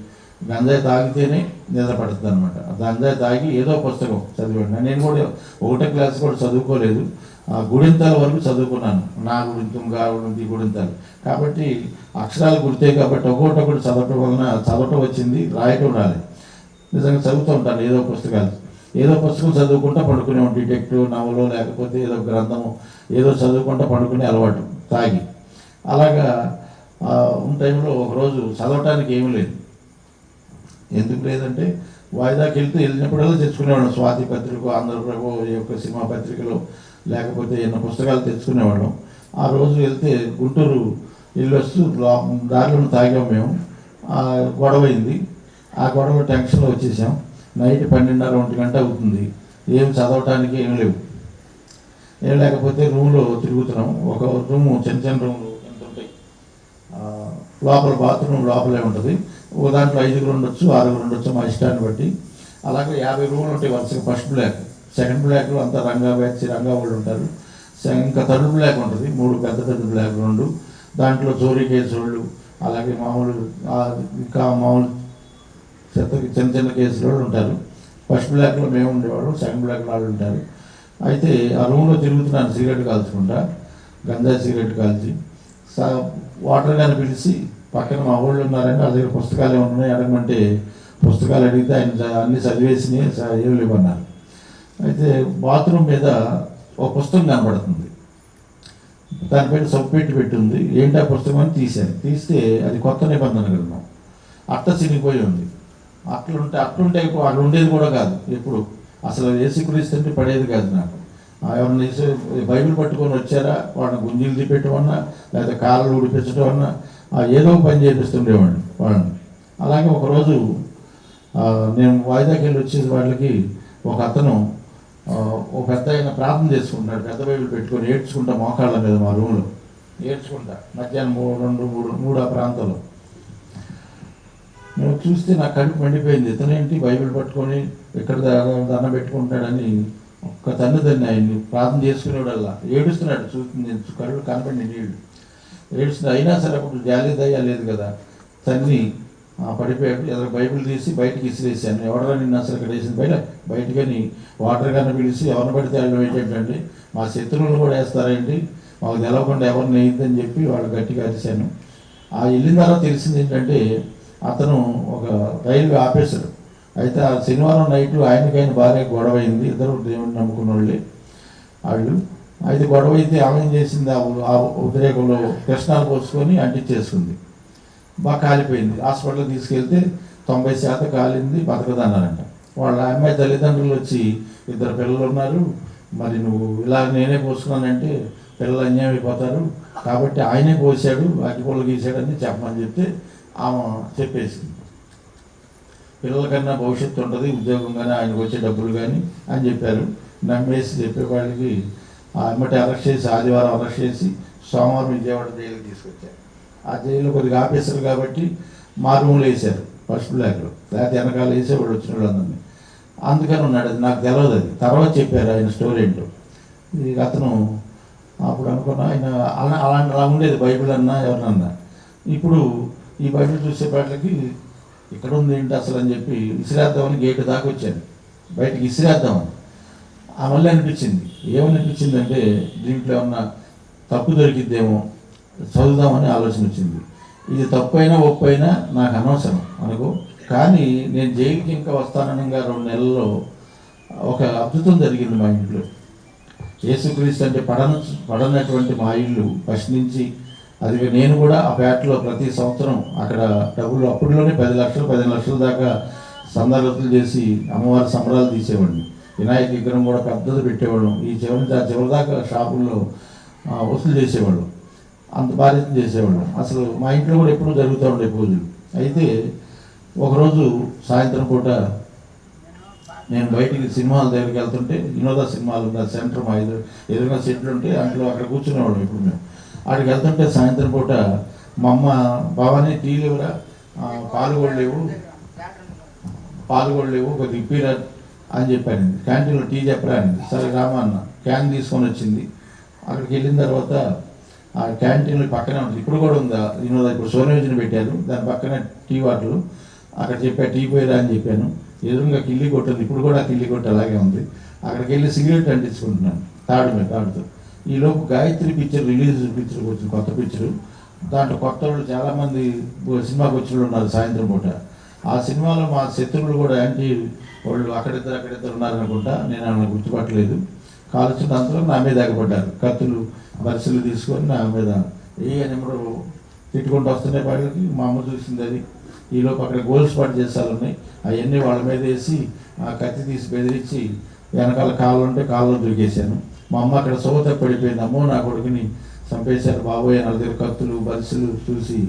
గంజాయి తాగితేనే నిద్ర పడుతుంది అనమాట. గంజాయి తాగి ఏదో పుస్తకం చదివాను. నేను కూడా 1వ క్లాస్ కూడా చదువుకోలేదు, గుడింతాల వరకు చదువుకున్నాను. నా గుడింతం గుడింతి గుడింతాలు కాబట్టి అక్షరాలు గుర్తే కాబట్టి ఒక్కొక్కటి చదవటం వచ్చింది, రాయటం రాలేదు. నిజంగా చదువుతూ ఉంటాను ఏదో పుస్తకం చదువుకుంటా పడుకునే డిటెక్టివ్ నవలో లేకపోతే ఏదో గ్రంథము ఏదో చదువుకుంటా పడుకునే అలవాటు తాగి. అలాగా ఉన్న టైంలో ఒకరోజు చదవటానికి ఏమీ లేదు. ఎందుకు లేదంటే వాయిదాకి వెళ్ళినప్పుడల్లా తెచ్చుకునేవాళ్ళం. స్వాతి పత్రిక, ఆంధ్రప్రభ యొక్క సినిమా పత్రికలు లేకపోతే ఎన్నో పుస్తకాలు తెచ్చుకునేవాళ్ళం. ఆ రోజు వెళ్తే గుంటూరు వెళ్ళి వస్తూ దారిలో తాగాం మేము. గొడవ అయింది. ఆ గొడవ టెన్షన్లో వచ్చేసాం. నైట్ 12:30 గంట అవుతుంది. ఏం చదవటానికి ఏం లేవు. ఏం లేకపోతే రూమ్లో తిరుగుతున్నాం. ఒక రూము చిన్న రూమ్లు ఎంత ఉంటాయి, లోపల బాత్రూమ్ లోపలే ఉంటుంది. ఒక దాంట్లో 5 ఉండొచ్చు, 6 ఉండొచ్చు మా ఇష్టాన్ని బట్టి. అలాగే 50 రూమ్లు ఉంటాయి వరుసగా. ఫస్ట్ బ్లాక్, సెకండ్ బ్లాక్లో అంతా రంగా వాళ్ళు ఉంటారు. ఇంకా థర్డ్ బ్లాక్ ఉంటుంది, 3 పెద్ద బ్లాక్ 2. దాంట్లో చోరీ కేసు వాళ్ళు, అలాగే మామూలు ఇంకా మామూలు చిన్న కేసులు వాళ్ళు ఉంటారు. ఫస్ట్ బ్లాక్లో మేము ఉండేవాళ్ళం, సెకండ్ బ్లాక్లో వాళ్ళు ఉంటారు. అయితే ఆ రూమ్లో తిరుగుతున్నాను సిగరెట్ కాల్చుకుంటా, గంజాయి సిగరెట్ కాల్చి. వాటర్ కానీ పిలిచి పక్కన మా ఊళ్ళు ఉన్నారని వాళ్ళ దగ్గర పుస్తకాలు ఏమన్నాయి అడగమంటే పుస్తకాలు అడిగితే ఆయన అన్ని చదివేసినాయి, ఏం లేవన్నారు. అయితే బాత్రూమ్ మీద ఒక పుస్తకం కనబడుతుంది, దానిపైన సబ్బు ఉంది. ఏంటి ఆ పుస్తకం అని తీశాను. తీస్తే అది కొత్త నిబంధన గ్రంథం, అట్ట చినిగిపోయి ఉంది. అట్లుంటే అక్కడ ఉండేది కూడా కాదు. ఎప్పుడు అసలు యేసుక్రీస్తు పడేది కాదు నాకు. ఎవరిని బైబిల్ పట్టుకొని వచ్చారా, వాళ్ళని గుంజీలు తీపెట్టమన్నా లేదా కాళ్ళు ఊడిపించడం అన్నా ఏదో పని చేపిస్తుండేవాడిని వాళ్ళని. అలాగే ఒకరోజు నేను వాయిదాకి వెళ్ళి వచ్చేసి వాళ్ళకి ఒక అతను ఒక పెద్ద ఆయన ప్రార్థన చేసుకుంటాడు, పెద్ద బైబిల్ పెట్టుకొని ఏడ్చుకుంటా మోకాళ్ళ మీద మా రూమ్లో ఏడ్చుకుంటా. మధ్యాహ్నం 3 ఆ ప్రాంతంలో నేను చూస్తే నాకు కడుపు మండిపోయింది. ఇతనేంటి బైబిల్ పట్టుకొని ఎక్కడ దండం పెట్టుకుంటాడని ఒక్క తన్ని ఆయన్ని ప్రార్థన చేసుకునేవాడల్లా ఏడుస్తున్నాడు. చూస్తుంది కళ్ళు కనపడి నీళ్ళు ఏడుస్తుంది. అయినా సరే అప్పుడు జాలి దయ్యా లేదు కదా, తన్ని పడిపోయాడు. ఎదురు బైబిల్ తీసి బయటకి ఇసిరేసాను. ఎవడరా నిన్ను అసలు ఇక్కడ వేసింది బయటకని వాటర్ కానీ పిలిచి ఎవరిని పడితే వాళ్ళు ఏంటంటే మా శత్రువులు కూడా వేస్తారేంటి, మాకు తెలవకుండా ఎవరిని వేయద్దని చెప్పి వాళ్ళు గట్టిగా అరిశాను. వెళ్ళిన తర్వాత తెలిసింది ఏంటంటే అతను ఒక రైల్వే ఆఫీసర్. అయితే ఆ శనివారం నైట్ ఆయనకైనా బాగా గొడవ అయింది. ఇద్దరు దేవుడిని నమ్ముకున్న వాళ్ళు. అయితే గొడవ అయితే ఆమె ఏం చేసింది, ఆ ఉద్రేకంలో కృష్ణాలు పోసుకొని అంటించేసుకుంది. బాగా కాలిపోయింది. హాస్పిటల్కి తీసుకెళ్తే 90% కాలింది, బతకదన్నారంట. వాళ్ళ అమ్మాయి తల్లిదండ్రులు వచ్చి 2 పిల్లలు ఉన్నారు, మరి నువ్వు ఇలా నేనే పోసుకున్నానంటే పిల్లలు అన్యాయం అయిపోతారు కాబట్టి ఆయనే పోసాడు, అగ్గిపొళ్ళు గీసాడని చెప్పమని చెప్తే ఆమె చెప్పేసింది. పిల్లల కన్నా భవిష్యత్తు ఉంటుంది, ఉద్యోగం కానీ ఆయనకు వచ్చే డబ్బులు కానీ అని చెప్పారు. నమ్మేసి చెప్పేవాళ్ళకి ఎమ్మటి అరెస్ట్ చేసి ఆదివారం అరెస్ట్ చేసి సోమవారం విజయవాడ జైలుకి తీసుకొచ్చారు. ఆ జైల్లో కొద్దిగా ఆఫీసర్ కాబట్టి మా రూమ్లో వేశారు ఫస్ట్ బ్లాక్లో, లేకపోతే వెనకాల వేసేవాళ్ళు వచ్చిన వాళ్ళందరినీ. అందుకని ఉన్నాడు. అది నాకు తెలియదు. అది తర్వాత చెప్పారు ఆయన స్టోరీ ఏంటో. ఇక అతను అప్పుడు అనుకున్నా ఆయన అలా ఉండేది బైబిల్ అన్నా ఎవరినన్నా. ఇప్పుడు ఈ బైబిల్ చూసేపాటికి ఇక్కడ ఉంది ఏంటి అసలు అని చెప్పి ఇసిరేద్దామని గేటు దాకా వచ్చాను, బయటకి ఇసిరేద్దామని. మళ్ళీ అనిపించింది. ఏమనిపించిందంటే దీంట్లో ఏమన్నా తప్పు దొరికిద్దేమో చదువుదామని ఆలోచన వచ్చింది. ఇది తప్పు అయినా ఒప్పు అయినా నాకు అనవసరం అనుకో, కానీ నేను జైలుకి ఇంకా వస్తాననగా 2 నెలల్లో ఒక అద్భుతం జరిగింది మా ఇంట్లో. యేసుక్రీస్తు అంటే పడనటువంటి మా ఇల్లు ఫస్ట్ నుంచి. అది నేను కూడా ఆ పేటలో ప్రతి సంవత్సరం అక్కడ డబ్బులు అప్పట్లోనే 10 లక్షలు 15 లక్షల దాకా సందర్భాలు చేసి అమ్మవారి సంబరాలు తీసేవాడిని. వినాయక విగ్రహం కూడా పెద్దది పెట్టేవాళ్ళం. ఈ చివరి దాకా షాపుల్లో వసూలు చేసేవాళ్ళం, అంత బాధ్యత చేసేవాళ్ళం. అసలు మా ఇంట్లో కూడా ఎప్పుడూ జరుగుతూ ఉండే పూజలు. అయితే ఒకరోజు సాయంత్రం పూట నేను బయటికి సినిమాల దగ్గరికి వెళ్తుంటే, వినోద సినిమాలు సెంటర్ మా ఎదురుగా సెంటర్ ఉంటే అందులో అక్కడ కూర్చునేవాళ్ళం. ఇప్పుడు మేము అక్కడికి వెళ్తుంటే సాయంత్రం పూట మా అమ్మ బాబాని టీలు కూడా పాలు కూడా లేవు కొద్దిగా ఇప్పిరా అని చెప్పాను. క్యాంటీన్లో టీ చెప్పరా అని. సరే రామా అన్న క్యాన్ తీసుకొని వచ్చింది. అక్కడికి వెళ్ళిన తర్వాత ఆ క్యాంటీన్లో పక్కనే ఉంటుంది, ఇప్పుడు కూడా ఉందా ఇప్పుడు సోనయోజన పెట్టారు, దాని పక్కనే టీ వాటర్లు. అక్కడ చెప్పా టీ పోయిరా అని చెప్పాను. ఎదురుగా కిల్లి కొట్టుంది, ఇప్పుడు కూడా కిల్లి కొట్టు అలాగే ఉంది. అక్కడికి వెళ్ళి సిగరెట్ అంటించుకుంటున్నాను తాడుతో. ఈలోపు గాయత్రి పిక్చర్ రిలీజ్ పిక్చర్ వచ్చింది, కొత్త పిక్చరు. దాంట్లో కొత్త వాళ్ళు చాలామంది సినిమాకి వచ్చిన వాళ్ళు ఉన్నారు సాయంత్రం పూట. ఆ సినిమాలో మా శత్రువులు కూడా యాంటీ వాళ్ళు అక్కడిద్దరు ఉన్నారనుకుంటా, నేను ఆమె గుర్తుపట్టలేదు. కాల్చిన అంతలో నా మీద ఎగబడ్డారు, కత్తులు బరిసెలు తీసుకొని నా మీద నిమ్మడు తిట్టుకుంటూ వస్తున్నాయి. వాళ్ళకి మా అమ్మ చూసింది అది. ఈలోపు అక్కడ గోల్ స్పాట్ చేసాలని అవన్నీ వాళ్ళ మీద వేసి ఆ కత్తి తీసి బెదిరించి వెనకాల కాళ్ళు ఉంటే కాళ్ళు దొరికేశాను. మా అమ్మ అక్కడ సోత పడిపోయింది, అమ్మో నా కొడుకుని చంపేశారు బాబోయే, నా దగ్గర కత్తులు బరిసెలు చూసి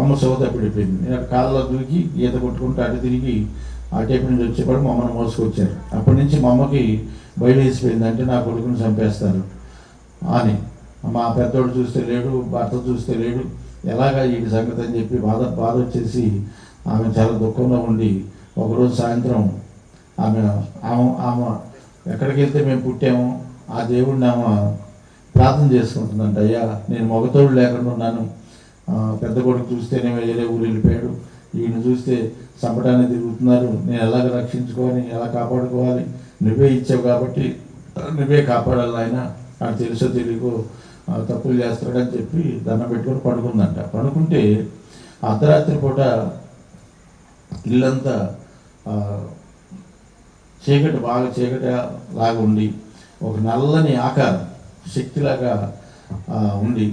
అమ్మ సోత పడిపోయింది. నేను అక్కడ కాళ్ళలో దూకి ఈత కొట్టుకుంటూ అటు తిరిగి ఆ టైపు నుంచి వచ్చేప్పుడు మా అమ్మను మోసుకొచ్చారు. అప్పటి నుంచి మా అమ్మకి బయలు వేసిపోయింది, అంటే నా కొడుకుని చంపేస్తారు అని. మా పెద్దోడు చూస్తే లేడు, భర్త చూస్తే లేడు, ఎలాగా ఈ సంగతి అని చెప్పి బాధ వచ్చేసి ఆమె చాలా దుఃఖంలో ఉండి ఒకరోజు సాయంత్రం ఆమె ఎక్కడికి వెళ్తే మేము పుట్టామో ఆ దేవుడిని ఆమె ప్రార్థన చేసుకుంటుందంట. అయ్యా నేను మగతోడు లేకుండా ఉన్నాను, పెద్ద కొడుకు చూస్తేనే వేరే ఊరు వెళ్ళిపోయాడు, ఈయన చూస్తే చంపడానికి తిరుగుతున్నారు, నేను ఎలాగ రక్షించుకోవాలి, ఎలా కాపాడుకోవాలి, నువ్వే ఇచ్చావు కాబట్టి నువ్వే కాపాడాలి ఆయన, నాకు తెలుసో తెలియకో తప్పులు చేస్తాడని చెప్పి దండం పెట్టుకొని పడుకుందంట. పడుకుంటే అర్ధరాత్రి పూట ఇల్లంతా బాగా చీకటి లాగా ఉండి ఒక నల్లని ఆకారం శక్తిలాగా ఉండి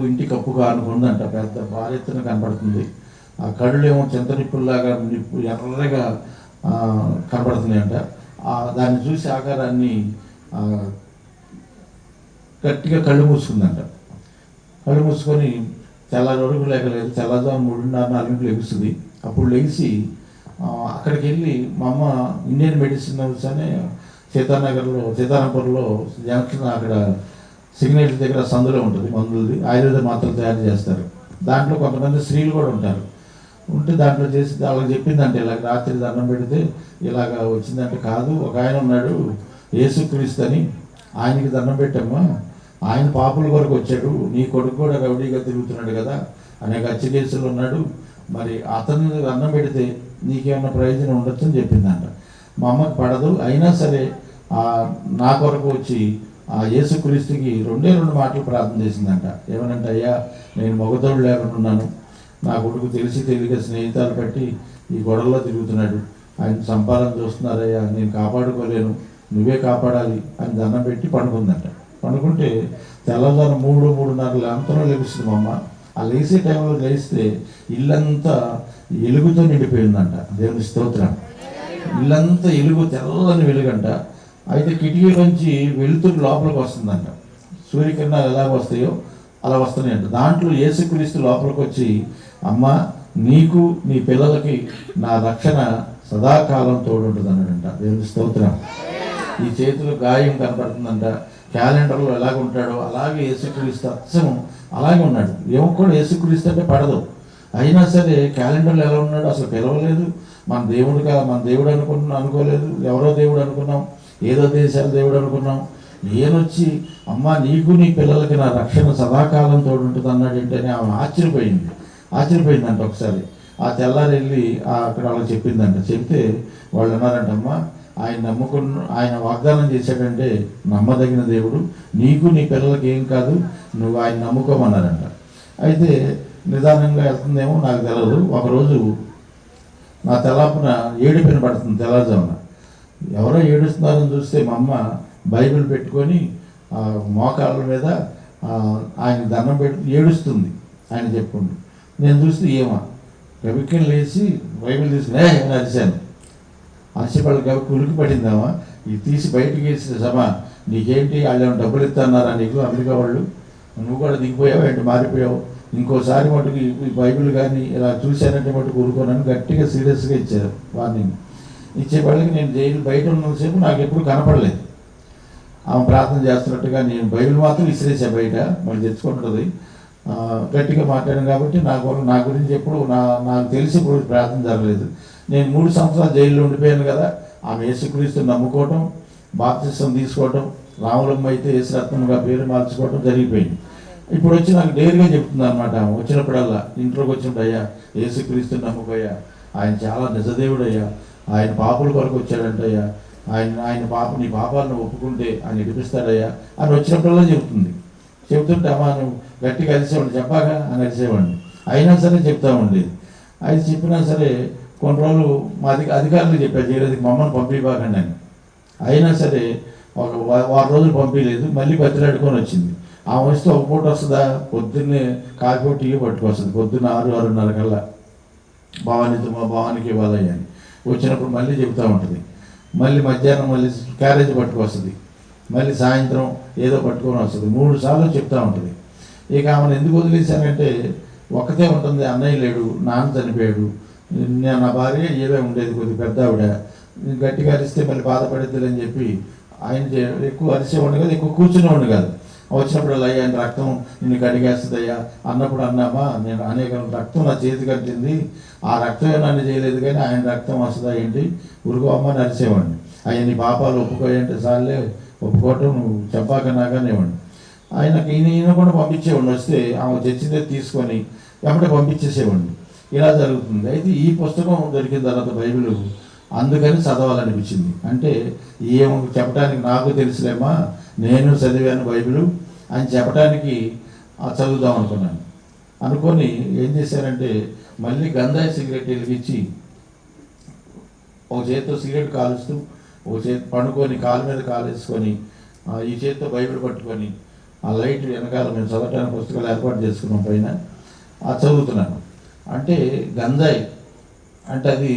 ఇంటి కప్పుగా అనుకుందంట, పెద్ద భారీ ఎత్తున కనపడుతుంది. ఆ కళ్ళు ఏమో చింతనిప్పుల్లాగా ఎర్రగా కనపడుతున్నాయంట. దాన్ని చూసి ఆకారాన్ని గట్టిగా కళ్ళు మూసుకుందంట. కళ్ళు మూసుకొని తెల్లారి వరకు లేకలేదు, తెల్లవారు 3:30-4 లెగుస్తుంది. అప్పుడు లెగిసి అక్కడికి వెళ్ళి మా అమ్మ ఇండియన్ మెడిసిన్ హౌస్ అని సీతారాంపూర్లో జంక్షన్, అక్కడ సిగ్నల్ దగ్గర సందులో ఉంటుంది మందులది, ఆయుర్వేద మాత్రలు తయారు చేస్తారు. దాంట్లో కొంతమంది స్త్రీలు కూడా ఉంటారు. ఉంటే దాంట్లో చేసి వాళ్ళకి చెప్పిందంటే ఇలాగ రాత్రి దండం పెడితే ఇలాగ వచ్చిందంటే, కాదు ఒక ఆయన ఉన్నాడు యేసుక్రీస్తు అని, ఆయనకి దండం పెట్టమ్మా, ఆయన పాపుల కొరకు వచ్చాడు, నీ కొడుకు కూడా రౌడీగా తిరుగుతున్నాడు కదా, అనేక హత్య కేసులు ఉన్నాడు, మరి అతను దండం పెడితే నీకేమైనా ప్రయోజనం ఉండొచ్చు అని చెప్పిందంట. మా అమ్మకి పడదు, అయినా సరే నా కొరకు వచ్చి ఆ యేసుక్రీస్తుకి 2 మాటలు ప్రార్థన చేసిందంట. ఏమనంటే, అయ్యా నేను మగతోడు లేకుండా ఉన్నాను, నా కొడుకు తెలియక స్నేహితాలు పెట్టి ఈ గొడవలో తిరుగుతున్నాడు, ఆయన చంపాలని చూస్తున్నారయ్యా, నేను కాపాడుకోలేను, నువ్వే కాపాడాలి అని దండం పెట్టి పడుకుందంట. పడుకుంటే తెల్లవారు 3-3:30 అంతలో లెగుస్తుంది మా అమ్మ. ఆ లేసే టైంలో లేస్తే ఇల్లంతా ఎలుగుతో నిండిపోయిందంట. దేవుని స్తోత్రం. ఇల్లంతా ఎలుగు, తెల్లని వెలుగంట. అయితే కిటికీ నుంచి వెలుతురు లోపలికి వస్తుందంట. సూర్యకిరణాలు ఎలా వస్తాయో అలా వస్తున్నాయంట. దాంట్లో యేసుక్రీస్తు లోపలికి వచ్చి, అమ్మ నీకు నీ పిల్లలకి నా రక్షణ సదాకాలం తోడుంటుంది అన్నాడంట. దేవుని స్తోత్రం. ఈ చేతిలో గాయం కనపడుతుందంట. క్యాలెండర్లో ఎలాగ ఉంటాడో అలాగే యేసుక్రీస్తు అచ్చం అలాగే ఉన్నాడు. ఏమో కూడా యేసుక్రీస్తు అంటే పడదు, అయినా సరే క్యాలెండర్లో ఎలా ఉన్నాడు అసలు పిలవలేదు. మన దేవుడు అనుకోలేదు, ఎవరో దేవుడు అనుకున్నాం, ఏదో దేశాల దేవుడు అనుకున్నాం. ఏనొచ్చి అమ్మ నీకు నీ పిల్లలకి నా రక్షణ సదాకాలం తోడుంటుంది అన్నాడు ఏంటని ఆమె ఆశ్చర్యపోయిందంట. ఒకసారి ఆ తెల్లారి వెళ్ళి అక్కడ వాళ్ళకి చెప్పిందంట. చెప్తే వాళ్ళు అన్నారంటమ్మా, ఆయన వాగ్దానం చేశాడంటే నమ్మదగిన దేవుడు, నీకు నీ పిల్లలకి ఏం కాదు, నువ్వు ఆయన నమ్ముకోమన్నారంట. అయితే నిదానంగా వెళ్తుందేమో నాకు తెలియదు. ఒకరోజు నా తెల్లాపున ఏడుపిన పడుతుంది, తెల్లవారుజామున ఎవరో ఏడుస్తున్నారని చూస్తే మా అమ్మ బైబిల్ పెట్టుకొని మోకాళ్ళ మీద ఆయన దండం పెట్టి ఏడుస్తుంది ఆయన చెప్పుకుంటూ. నేను చూస్తే ఏమో గబిక్కని లేచి బైబిల్ తీసుకుని అరిశాను. అరిసేపళ్ళకి ఉలికి పడిందామా, ఇది తీసి బయటికి వేసిన సమా, నీకేంటి వాళ్ళు ఏమైనా డబ్బులు ఇస్తున్నారా నీకు, అమెరికా వాళ్ళు, నువ్వు కూడా దిగిపోయావు ఏంటి, మారిపోయావు, ఇంకోసారి మటుకు ఈ బైబిల్ కానీ ఇలా చూశానంటే మటుకు ఊరుకోనని గట్టిగా సీరియస్గా ఇచ్చారు వార్నింగ్. ఇచ్చేవాళ్ళకి నేను జైలు బయట ఉన్నసేపు నాకు ఎప్పుడు కనపడలేదు. ఆమె ప్రార్థన చేస్తున్నట్టుగా నేను బైబిల్ మాత్రం విసిరేసాను బయట, మళ్ళీ తెచ్చుకుంటుంది. గట్టిగా మాట్లాడాను కాబట్టి నా గురించి ఎప్పుడు నాకు తెలిసి ఇప్పుడు ప్రార్థన జరగలేదు. నేను 3 సంవత్సరాలు జైల్లో ఉండిపోయాను కదా, ఆమె యేసుక్రీస్తుని నమ్ముకోవటం, బాప్తిసం తీసుకోవటం, రాములమ్మ అయితే యేసురత్నంగా పేరు మార్చుకోవటం జరిగిపోయింది. ఇప్పుడు వచ్చి నాకు డేర్గా చెప్తుంది అనమాట. వచ్చినప్పుడల్లా ఇంట్లోకి వచ్చినప్పుడు, అయ్యా యేసుక్రీస్తుని నమ్ముకోయ్యా, ఆయన చాలా నిజదేవుడయ్యా, ఆయన పాపుల కొరకు వచ్చాడంటయ్యా, నీ పాపాలను ఒప్పుకుంటే ఆయన విడిపిస్తాడయ్యా అని వచ్చినప్పుడల్లా చెబుతుంది. చెబుతుంటే అమ్మా నువ్వు గట్టిగా అరిసేవాడిని, చెప్పాగా అని అరిసేవాడిని. అయినా సరే చెప్తా ఉండేది. అది చెప్పినా సరే కొన్ని రోజులు మా అధికారులు చెప్పారు చేయలేదుకి మమ్మల్ని పంపివ్వకండి అని. అయినా సరే ఒక వారం రోజులు పంపించలేదు. మళ్ళీ బతిలాడుకొని వచ్చింది. ఆ వస్తే ఒక పూట వస్తుందా, పొద్దున్నే కాఫీ టీ పట్టుకొస్తుంది. పొద్దున్న 6-6:30 కల్లా మా భావానికి ఇవ్వాలి అని వచ్చినప్పుడు మళ్ళీ చెబుతూ ఉంటుంది. మళ్ళీ మధ్యాహ్నం మళ్ళీ క్యారేజ్ పట్టుకొస్తుంది. మళ్ళీ సాయంత్రం ఏదో పట్టుకొని వస్తుంది. 3 సార్లు చెప్తూ ఉంటుంది. ఇక ఆమెను ఎందుకు వదిలేశానంటే ఒక్కతే ఉంటుంది, అన్నయ్య లేడు, నాన్న చనిపోయాడు, నా భార్య ఏవే ఉండేది, కొద్దిగా పెద్ద ఆవిడ, గట్టిగా అరిస్తే మళ్ళీ బాధపడేద్దని చెప్పి ఆయన ఎక్కువ అరిసేవాడిని కాదు, ఎక్కువ కూర్చునేవాడిని కాదు. వచ్చినప్పుడు అయ్యా ఆయన రక్తం నిన్ను కడిగేస్తుందయ్యా అన్నప్పుడు అన్నామా, నేను అనేక రక్తం నా చేతి కట్టింది, ఆ రక్తమే నన్ను చేయలేదు కానీ ఆయన రక్తం వస్తుందా ఏంటి, ఉరుకోమ్మని అరిసేవాడిని. అయ్యా నీ పాపాలు ఒప్పుకోయంటే సార్లే ఒప్పుకోవటం, నువ్వు చెప్పాక నాకనేవాడిని. ఆయనకి ఈయన కూడా పంపించేవాడిని. వస్తే ఆమె తెచ్చిందే తీసుకొని ఎప్పుడే పంపించేసేవాడిని. ఇలా జరుగుతుంది. అయితే ఈ పుస్తకం దొరికిన తర్వాత బైబిల్ అందుకని చదవాలనిపించింది. అంటే ఏమో చెప్పడానికి నాకు తెలుసులేమా, నేను చదివాను బైబిల్ అని చెప్పడానికి చదువుదాం అనుకున్నాను. అనుకొని ఏం చేశానంటే మళ్ళీ గంధాయి సిగరెట్ వెలిగించి ఒక చేతితో సిగరెట్ కాలుస్తూ ఒక చేతి పండుకొని కాలు మీద కాలేసుకొని ఈ చేతితో బైబిల్ పట్టుకొని ఆ లైట్ వెనకాల మేము చదవటానికి పుస్తకాలు ఏర్పాటు చేసుకున్నాం పైన చదువుతున్నాను. అంటే గంధాయి అంటే అది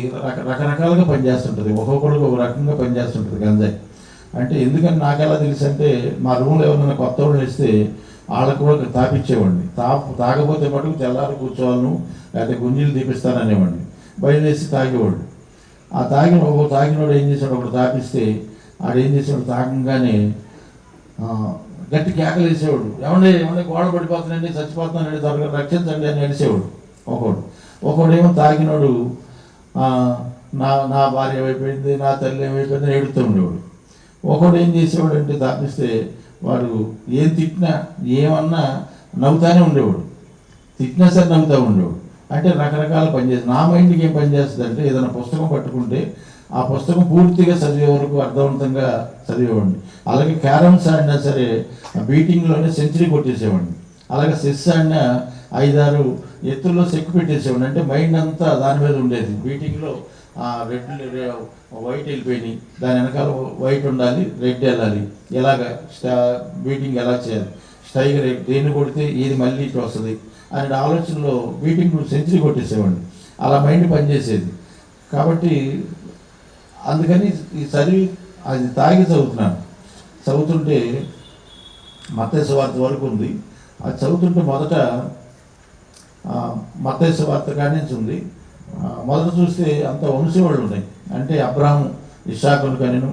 రకరకాలుగా పనిచేస్తుంటుంది, ఒక్కొక్కడికి ఒక రకంగా పనిచేస్తుంటుంది గంజాయి. అంటే ఎందుకని నాకు ఎలా తెలుసు అంటే మా రూమ్లో ఎవరైనా కొత్త వాళ్ళు వేస్తే వాళ్ళకు కూడా తాపిచ్చేవాడిని. తాగపోతే మటుకు తెల్లారు కూర్చోవాలను, లేకపోతే గుంజీలు తీపిస్తాననేవాడిని. బయలుదేసి తాగేవాడు. ఆ తాగినోడు ఏం చేశాడు, ఒకడు తాపిస్తే ఆడు ఏం చేసాడు, తాగంగానే గట్టి కేకలు వేసేవాడు, ఏమంటే గోడ పడిపోతున్నాండి, చచ్చిపోతున్నానండి, త్వరగా రక్షించండి అని ఏడిసేవాడు ఒకడేమో తాగినోడు నా భార్య ఏమైపోయింది, నా తల్లి ఏమైపోయింది అని ఏడుతూ ఉండేవాడు. ఒకడు ఏం చేసేవాడు అంటే తాపిస్తే వాడు ఏం తిట్టినా ఏమన్నా నవ్వుతానే ఉండేవాడు, తిట్టినా సరే నవ్వుతూ ఉండేవాడు. అంటే రకరకాల పనిచేస్తుంది. నా మైండ్కి ఏం పనిచేస్తుంది అంటే ఏదైనా పుస్తకం పట్టుకుంటే ఆ పుస్తకం పూర్తిగా చదివే వరకు అర్థవంతంగా చదివేవాడిని. అలాగే క్యారమ్స్ ఆడినా సరే బీటింగ్లోనే సెంచరీ కొట్టేసేవాడిని. అలాగే చెస్ ఆడినా 5-6 ఎత్తుల్లో చెక్కు పెట్టేసేవాడిని. అంటే మైండ్ అంతా దాని మీద ఉండేది. బీటింగ్లో వైట్ వెళ్ళిపోయినాయి, దాని వెనకాల వైట్ ఉండాలి, రెడ్ వెళ్ళాలి, ఎలాగ బీటింగ్ ఎలా చేయాలి, స్ట్రైకర్ దేన్ని కొడితే ఏది మళ్ళీ ఇటు వస్తుంది అనే ఆలోచనలో బీటింగ్ సెంచరీ కొట్టేసేవాడిని. అలా మైండ్ పనిచేసేది. కాబట్టి అందుకని ఈ చదివి అది తాగి చదువుతుంటే మత్తయి సువార్త వరకు ఉంది. అది చదువుతుంటే మొదట మత్తయి సువార్త కాడి నుంచి ఉంది. మొదట చూస్తే అంత వంశవాళ్ళు ఉన్నాయి. అంటే అబ్రాహాము ఇస్సాకును కనెను,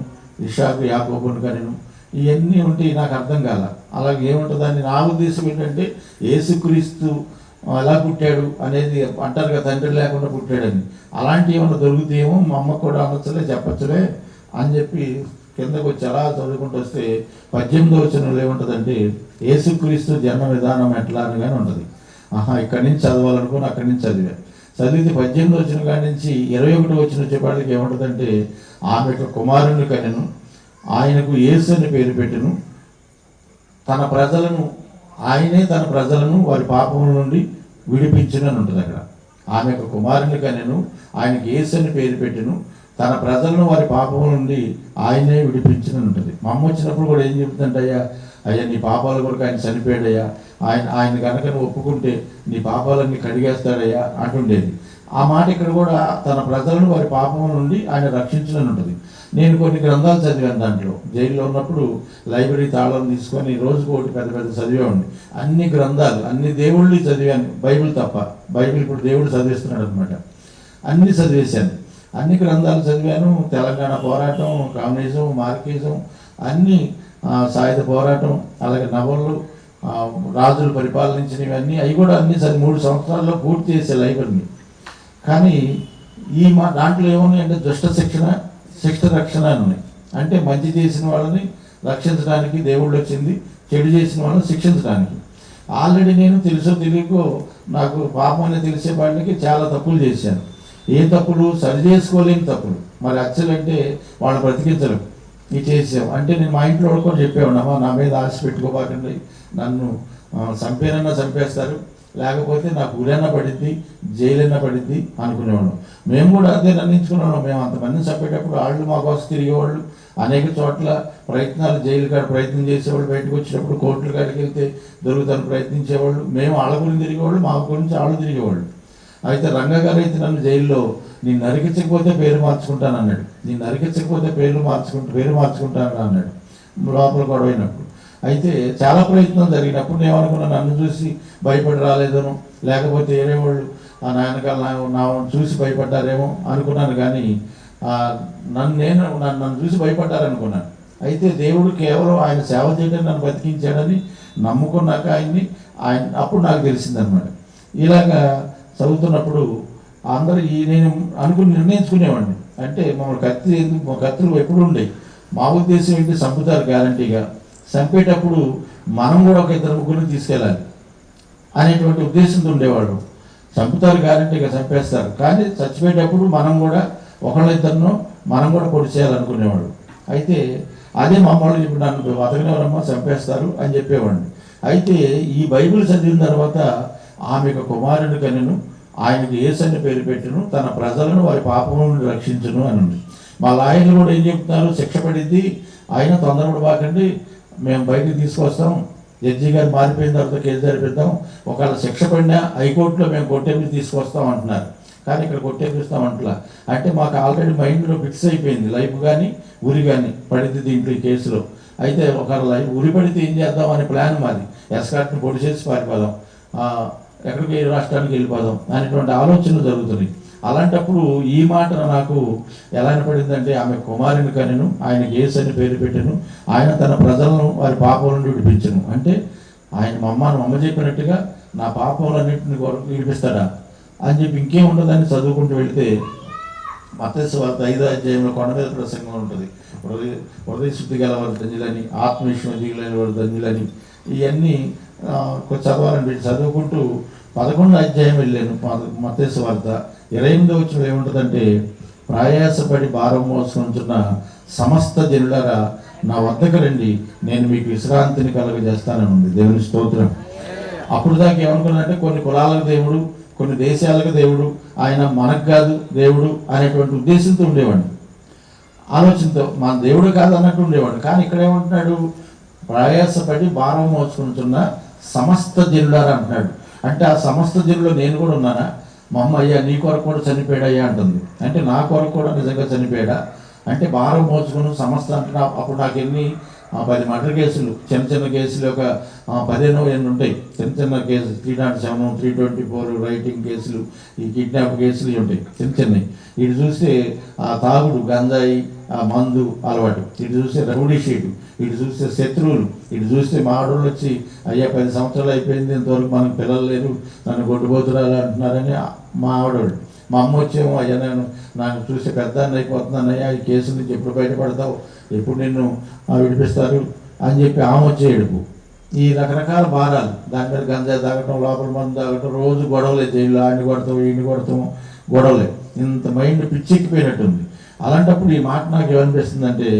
ఇస్సాకు యాకోబును కనెను, ఇవన్నీ ఉంటే నాకు అర్థం కాల. అలాగే ఏముంటుందని నా ఉద్దేశం ఏంటంటే యేసుక్రీస్తు ఎలా పుట్టాడు అనేది అంటారు కదా, తండ్రి లేకుండా పుట్టాడని. అలాంటివి ఏమైనా దొరుకుతాయేమో, మా అమ్మ కూడా అనొచ్చులే చెప్పచ్చులే అని చెప్పి కిందకు వచ్చి అలా చదువుకుంటూ వస్తే 18వ వచనంలో ఏముంటుందంటే యేసుక్రీస్తు జన్మ విధానం ఎట్లా అని కానీ ఉంటుంది. ఇక్కడి నుంచి చదవాలనుకుని అక్కడి నుంచి చదివితే 18వ వచనం కాడి నుంచి 21వ వచనం వచ్చేపాటికి ఏముంటుందంటే ఆమె యొక్క కుమారుని కనెను, ఆయనకు యేసు అని పేరు పెట్టెను, ఆయనే తన ప్రజలను వారి పాపముల నుండి విడిపించునని ఉంటుంది అక్కడ. ఆమె యొక్క కుమారుని కనెను, ఆయనకు యేసు అని పేరు పెట్టెను, తన ప్రజలను వారి పాపముల నుండి ఆయనే విడిపించునని ఉంటుంది. మా అమ్మ వచ్చినప్పుడు కూడా ఏం చెప్తుందంటే అయ్యా నీ పాపాల కొరకు ఆయన చనిపోయాడయ్యా, ఆయన కనుక నువ్వు ఒప్పుకుంటే నీ పాపాలన్నీ కడిగేస్తాడయ్యా అంటుండేది. ఆ మాట ఇక్కడ కూడా తన ప్రజలను వారి పాపముల నుండి ఆయన రక్షించునని ఉంటుంది. నేను కొన్ని గ్రంథాలు చదివాను. దాంట్లో జైల్లో ఉన్నప్పుడు లైబ్రరీ తాళం తీసుకొని రోజుకు ఒకటి పెద్ద పెద్ద చదివేవాడిని. అన్ని గ్రంథాలు, అన్ని దేవుళ్ళు చదివాను, బైబిల్ తప్ప. బైబిల్ ఇప్పుడు దేవుడు చదివిస్తున్నాడు అనమాట. అన్నీ చదివేశాను, అన్ని గ్రంథాలు చదివాను. తెలంగాణ పోరాటం, కమ్యూనిజం, మార్కిజం, అన్నీ సాయుధ పోరాటం, అలాగే నవళ్ళు, రాజులు పరిపాలించినవన్నీ, అవి కూడా అన్నీ 3 సంవత్సరాల్లో పూర్తి చేసే లైబ్రరీని. కానీ దాంట్లో ఏమున్నాయి అంటే దుష్ట శిక్ష రక్షణ అని ఉన్నాయి. అంటే మంచి చేసిన వాళ్ళని రక్షించడానికి దేవుళ్ళు వచ్చింది, చెడు చేసిన వాళ్ళని శిక్షించడానికి. ఆల్రెడీ నేను తెలుసో తెలియకో నాకు పాపం అని తెలిసే వాళ్ళకి చాలా తప్పులు చేశాను. ఏ తప్పులు? సరి చేసుకోలేని తప్పులు. మరి అచ్చలంటే వాళ్ళు బ్రతికించరు. ఇది చేసాం అంటే నేను మా ఇంట్లో కూడా చెప్పేవాడినమ్మా, నా మీద ఆశ పెట్టుకోబాకండి, నన్ను చంపేనన్నా చంపేస్తారు, లేకపోతే నాకు ఉరైనా పడిద్ది, జైలైనా పడిద్ది అనుకునేవాళ్ళం. మేము కూడా అదే నిర్ణయించుకున్నాం. మేము అంతమందిని చంపేటప్పుడు వాళ్ళు మా కోసం తిరిగేవాళ్ళు. అనేక చోట్ల ప్రయత్నాలు, జైలు కాడ ప్రయత్నం చేసేవాళ్ళు, బయటకు వచ్చినప్పుడు కోర్టుల కాడికి వెళ్తే దొరుకుతాను ప్రయత్నించేవాళ్ళు. మేము వాళ్ళ గురించి తిరిగేవాళ్ళు, మా గురించి వాళ్ళు తిరిగేవాళ్ళు. అయితే రంగా గారు అయితే నన్ను జైల్లో నేను నరికించకపోతే పేరు మార్చుకుంటాను అన్నాడు. నేను నరికించకపోతే పేరు మార్చుకుంటాను అన్నాడు లోపల గొడవైనప్పుడు. అయితే చాలా ప్రయత్నం జరిగినప్పుడు నేను అనుకున్నా నన్ను చూసి భయపడి రాలేదను, లేకపోతే వేరే వాళ్ళు ఆ నాయనకాల నా చూసి భయపడ్డారేమో అనుకున్నాను. కానీ నన్ను చూసి భయపడ్డారనుకున్నాను. అయితే దేవుడు కేవలం ఆయన సేవ చేయడం నన్ను బతికించాడని నమ్ముకున్నాక ఆయన అప్పుడు నాకు తెలిసిందనమాట. ఇలాగా చదువుతున్నప్పుడు అందరూ నేను నిర్ణయించుకునేవాడిని. అంటే మమ్మల్ని కత్తులు ఎప్పుడు ఉండేవి. మా ఉద్దేశం ఏంటి? చంపుతారు గ్యారంటీగా, చంపేటప్పుడు మనం కూడా ఒక ఇద్దరు ముగ్గురిని తీసుకెళ్ళాలి అనేటువంటి ఉద్దేశంతో ఉండేవాడు. చంపుతారు గ్యారంటీగా, చంపేస్తారు, కానీ చచ్చిపోయేటప్పుడు మనం కూడా ఒకళ్ళిద్దరినో మనం కూడా పొడి చేయాలనుకునేవాడు. అయితే అదే మమ్మల్ని ఇప్పుడు నన్ను బతకనివ్వరమ్మా, చంపేస్తారు అని చెప్పేవాడిని. అయితే ఈ బైబిల్ చదివిన తర్వాత ఆమెకు కుమారుని కనెను, ఆయనకు యేసు అని పేరు పెట్టును, తన ప్రజలను వారి పాపం నుండి రక్షించును అని ఉంది. మా లాయర్లు కూడా ఏం చెప్తున్నారు? శిక్ష పడిద్ది, ఆయన తొందరపడబాకండి, మేము బయటకు తీసుకొస్తాం, జడ్జి గారు మారిపోయిన తర్వాత కేసు జరిపిద్దాం, ఒకవేళ శిక్ష పడినా హైకోర్టులో మేము కొట్టేపి తీసుకొస్తాం అంటున్నారు. కానీ ఇక్కడ కొట్టేపిస్తాం అంటలా. అంటే మాకు ఆల్రెడీ మైండ్లో ఫిక్స్ అయిపోయింది, లైఫ్ కానీ ఉరి కానీ పడిద్ది దీంట్లో ఈ కేసులో. అయితే ఒకవేళ లైఫ్ ఉరి పడితే ఏం చేద్దాం అనే ప్లాన్ మాది. ఎస్కాట్ని పొడి చేసి పారిపోదాం, ఎక్కడికి రాష్ట్రానికి వెళ్ళిపోదాం అనేటువంటి ఆలోచనలు జరుగుతున్నాయి. అలాంటప్పుడు ఈ మాట నాకు ఎలా వినపడిందంటే, ఆమె కుమారుని కనెను, ఆయనకి యేసు అని పేరు పెట్టెను, ఆయన తన ప్రజలను వారి పాపం నుండి విడిపించను. అంటే ఆయన అమ్మ చెప్పినట్టుగా నా పాపములన్నింటిని విడిపిస్తాడా అని చెప్పి ఇంకేం ఉండదని చదువుకుంటూ వెళితే మత్తయి సువార్త 5వ అధ్యాయంలో కొండ మీద ప్రసంగం ఉంటుంది. హృదయ శుద్ధి గలవారు ధన్యులని, ఆత్మవిశ్వాసం దిగులైన వారు ధన్యులని, ఇవన్నీ చదవాలని చదువుకుంటూ 11వ అధ్యాయం వెళ్ళాను. మత్తయి సువార్త 28వ వచనంలో ఏముంటుందంటే, ప్రయాసపడి భారం మోసుకుంటున్న సమస్త జనులారా నా వద్దకు రండి, నేను మీకు విశ్రాంతిని కలుగజేస్తానని ఉంది. దేవుని స్తోత్రం. అప్పుడు దాకా ఏమనుకున్నానంటే, కొన్ని కులాలకు దేవుడు, కొన్ని దేశాలకు దేవుడు, ఆయన మనకు కాదు దేవుడు అనేటువంటి ఉద్దేశంతో ఉండేవాడు, ఆలోచనతో మన దేవుడు కాదు అన్నట్టు ఉండేవాడు. కానీ ఇక్కడ ఏమంటున్నాడు? ప్రయాసపడి భారం మోసుకుంటున్న సమస్త జనులారా అంటున్నాడు. అంటే ఆ సమస్త జనుల్లో నేను కూడా ఉన్నానా? మా అమ్మ అయ్యా నీ కొరకు కూడా చనిపోయాడయ్యా అంటుంది. అంటే నా కొరకు కూడా నిజంగా చనిపోయాడా? అంటే భారం మోసుకుని సమస్త అంటే అప్పుడు నాకు ఎన్ని 10 మర్డర్ కేసులు, చిన్న కేసులు ఒక 15 ఉంటాయి. చిన్న కేసులు 307, 324 రైటింగ్ కేసులు, ఈ కిడ్నాప్ కేసులు ఉంటాయి చిన్నవి. ఇటు చూస్తే ఆ తాగుడు, గంజాయి, ఆ మందు అలవాటు, ఇటు చూస్తే రౌడీ షీటు, ఇటు చూస్తే శత్రువులు, ఇటు చూస్తే మా ఆడోళ్ళు వచ్చి అయ్యా 10 సంవత్సరాలు అయిపోయింది, ఇంతవరకు మనకు పిల్లలు లేరు, నన్ను కొట్టుపోతురాలు అంటున్నారని మా ఆడోళ్ళు. మా అమ్మ వచ్చేమో అయ్యా నాకు చూస్తే పెద్దాన్ని అయిపోతున్నానయ్యా, ఈ కేసు నుంచి ఎప్పుడు బయటపడతావు, ఎప్పుడు నిన్ను విడిపిస్తారు అని చెప్పి ఆమె వచ్చే ఏడుపు. ఈ రకరకాల భారాలు, దాని మీద గంజాయి తాగటం, లోపల మందు తాగటం, రోజు గొడవలే, జైలు ఆయన్ని కొడతాం ఈయన్ని కొడతాము, గొడవలే, ఇంత మైండ్ పిచ్చెక్కిపోయినట్టుంది. అలాంటప్పుడు ఈ మాట నాకు ఏమనిపిస్తుందంటే,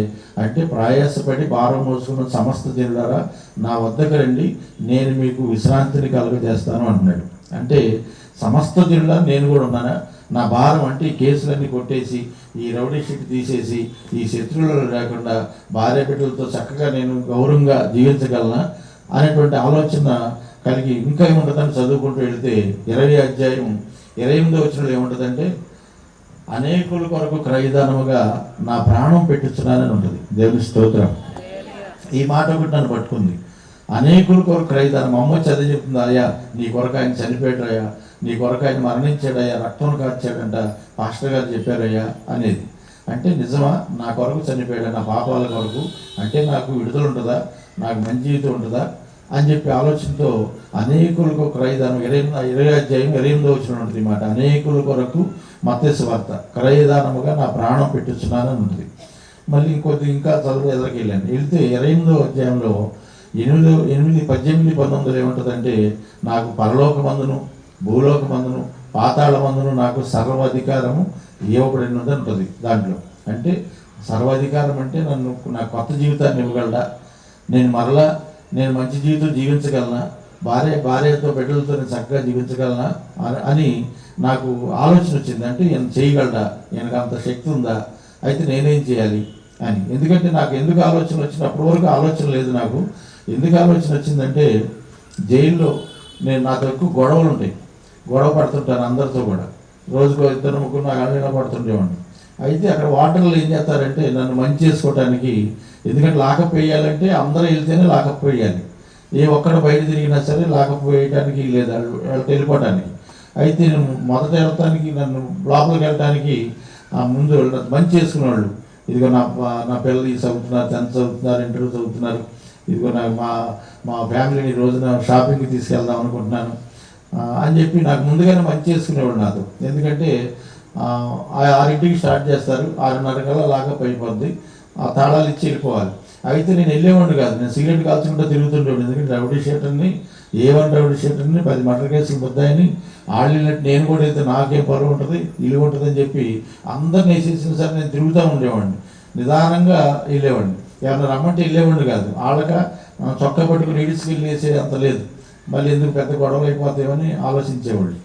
అంటే ప్రయాసపడి భారం మోసుకున్న సమస్త జనులారా నా వద్దకు రండి, నేను మీకు విశ్రాంతిని కలుగజేస్తాను అంటున్నాడు. అంటే సమస్త జనులా నేను కూడా ఉన్నానా? నా భారం అంటే ఈ కేసులన్నీ కొట్టేసి, ఈ రౌడీ షీట్ తీసేసి, ఈ శత్రువులు లేకుండా భార్య బిడ్డలతో చక్కగా నేను గౌరవంగా జీవించగలనా అనేటువంటి ఆలోచన కలిగి ఇంకా ఏముంటుందని చదువుకుంటూ వెళితే 20వ అధ్యాయం 28వ వచనంలో ఏముంటుందంటే, అనేకుల కొరకు క్రయదానముగా నా ప్రాణం పెట్టించున్నానని ఉంటుంది. దేవుని స్తోత్రం. ఈ మాట ఒకటి నన్ను పట్టుకుంది. అనేకుల కొరకు క్రయదానం. అమ్మ చదివి చెప్తుంది, అయ్యా నీ కొరకు ఆయన చనిపోయాడయ్యా, నీ కొరకు ఆయన మరణించాడయ్యా, రక్తం కార్చాడంట, పాస్టర్ గారు చెప్పారయ్యా అనేది. అంటే నిజమా? నా కొరకు చనిపోయాడా, నా పాపాల కొరకు? అంటే నాకు విడుదల ఉంటుందా, నాకు మంచి జీవితం ఉంటుందా అని చెప్పి ఆలోచనతో అనేకులకు క్రయదానం 20వ అధ్యాయం 28వ వచనం ఉంటుంది ఈ మాట. అనేకుల కొరకు మత్తయి సువార్త క్రయదానముగా నా ప్రాణం పెట్టించున్నానని ఉంటుంది. మళ్ళీ ఇంకా చదువు ఎదురుకి వెళ్తే 28వ అధ్యాయంలో 8:18-19 ఏముంటుందంటే, నాకు పరలోకమందును భూలోకమందును పాతాళమందును నాకు సర్వాధికారము ఇవ్వబడినది ఉంటుంది దాంట్లో. అంటే సర్వాధికారం అంటే నా కొత్త జీవితాన్ని ఇవ్వగలడా, నేను మంచి జీవితం జీవించగలనా, భార్యతో బిడ్డలతో నేను చక్కగా జీవించగలనా అని నాకు ఆలోచన వచ్చింది. అంటే ఈయన చేయగలడా, ఈయనకు అంత శక్తి ఉందా, అయితే నేనేం చేయాలి అని. ఎందుకంటే నాకు ఎందుకు ఆలోచన వచ్చింది, అప్పటి వరకు ఆలోచన లేదు నాకు. ఎందుకు ఆలోచన వచ్చిందంటే, జైల్లో నాతో ఎక్కువ గొడవలు ఉంటాయి, గొడవ పడుతుంటాను అందరితో కూడా. రోజుకో 2-3 నాకు అడిగినా పడుతుండేవాడిని. అయితే అక్కడ వాటర్లు ఏం చేస్తారంటే, నన్ను మంచి చేసుకోవటానికి, ఎందుకంటే లాకప్ వేయాలంటే అందరూ వెళ్తేనే లాకప్ వేయాలి. ఏ ఒక్కడ బయట తిరిగినా సరే లాకప్ వేయడానికి లేదు, వాళ్ళతో వెళ్ళిపోవటానికి. అయితే నేను మొదట వెళ్ళటానికి, నన్ను లోపలికి వెళ్ళటానికి ముందు మంచి చేసుకునేవాళ్ళు. ఇదిగో నా పిల్లలు చదువుతున్నారు, 10th చదువుతున్నారు, ఇంటర్ చదువుతున్నారు, ఇదిగో మా ఫ్యామిలీని రోజున షాపింగ్కి తీసుకెళ్దాం అనుకుంటున్నాను అని చెప్పి నాకు ముందుగానే మంచి చేసుకునేవాడు నాతో. ఎందుకంటే 6ంటికి స్టార్ట్ చేస్తారు, 6:30 కల్లా లాకప్ అయిపోద్ది, ఆ తాళాలు ఇచ్చి వెళ్ళిపోవాలి. అయితే నేను వెళ్ళేవాడిని కాదు, నేను సిగరెట్ కాల్చుకుంటూ తిరుగుతుండేవాడు. ఎందుకంటే రౌడీ షీటర్ని, రౌడీ షీటర్ని, 10 మర్డర్ కేసులు ముద్దాయని ఆళ్ళినట్టు నేను కూడా అయితే నాకేం పరువు ఉంటుంది, ఇల్లు ఉంటుంది అని చెప్పి అందరిని వేసేసిన సరే నేను తిరుగుతూ ఉండేవాడిని. నిదానంగా వెళ్ళేవాడిని, ఎవరైనా రమ్మంటే వెళ్ళేవాడిని కాదు. ఆళ్ళక చొక్కా పట్టుకుని ఈడ్చుకెళ్ళి వేసే అంత లేదు, మళ్ళీ ఎందుకు పెద్ద గొడవలు అయిపోతాయని ఆలోచించేవాళ్ళు.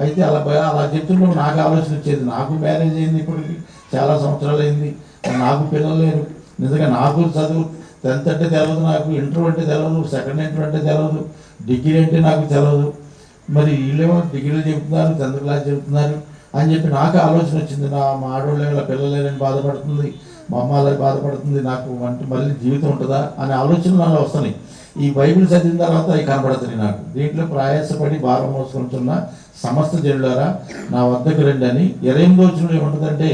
అయితే అలా చెప్తుంటే నాకు ఆలోచన వచ్చేది. నాకు మ్యారేజ్ అయింది, ఇప్పటికి చాలా సంవత్సరాలు అయింది, నాకు పిల్లలు లేరు. నిజంగా నాకు చదువు 10th అంటే తెలియదు, నాకు ఇంటర్ అంటే తెలియదు, సెకండ్ ఇంటర్ అంటే తెలియదు, డిగ్రీ అంటే నాకు తెలియదు. మరి వీళ్ళేమో డిగ్రీలు చెబుతున్నారు, 10th క్లాస్ చెబుతున్నారు అని చెప్పి నాకు ఆలోచన వచ్చింది. మా ఆడవాళ్ళ పిల్లలు లేరని బాధపడుతుంది, మా అమ్మ అలా బాధపడుతుంది, నాకు అంటే మళ్ళీ జీవితం ఉంటుందా అనే ఆలోచనలు నాకు వస్తున్నాయి. ఈ బైబిల్ చదివిన తర్వాత అవి కనపడుతున్నాయి నాకు. దీంట్లో ప్రయాసపడి భారం మోసుకుంటున్న సమస్త జనులారా నా వద్దకు రండి అని 28వ వచనంలో ఏముంటుందంటే,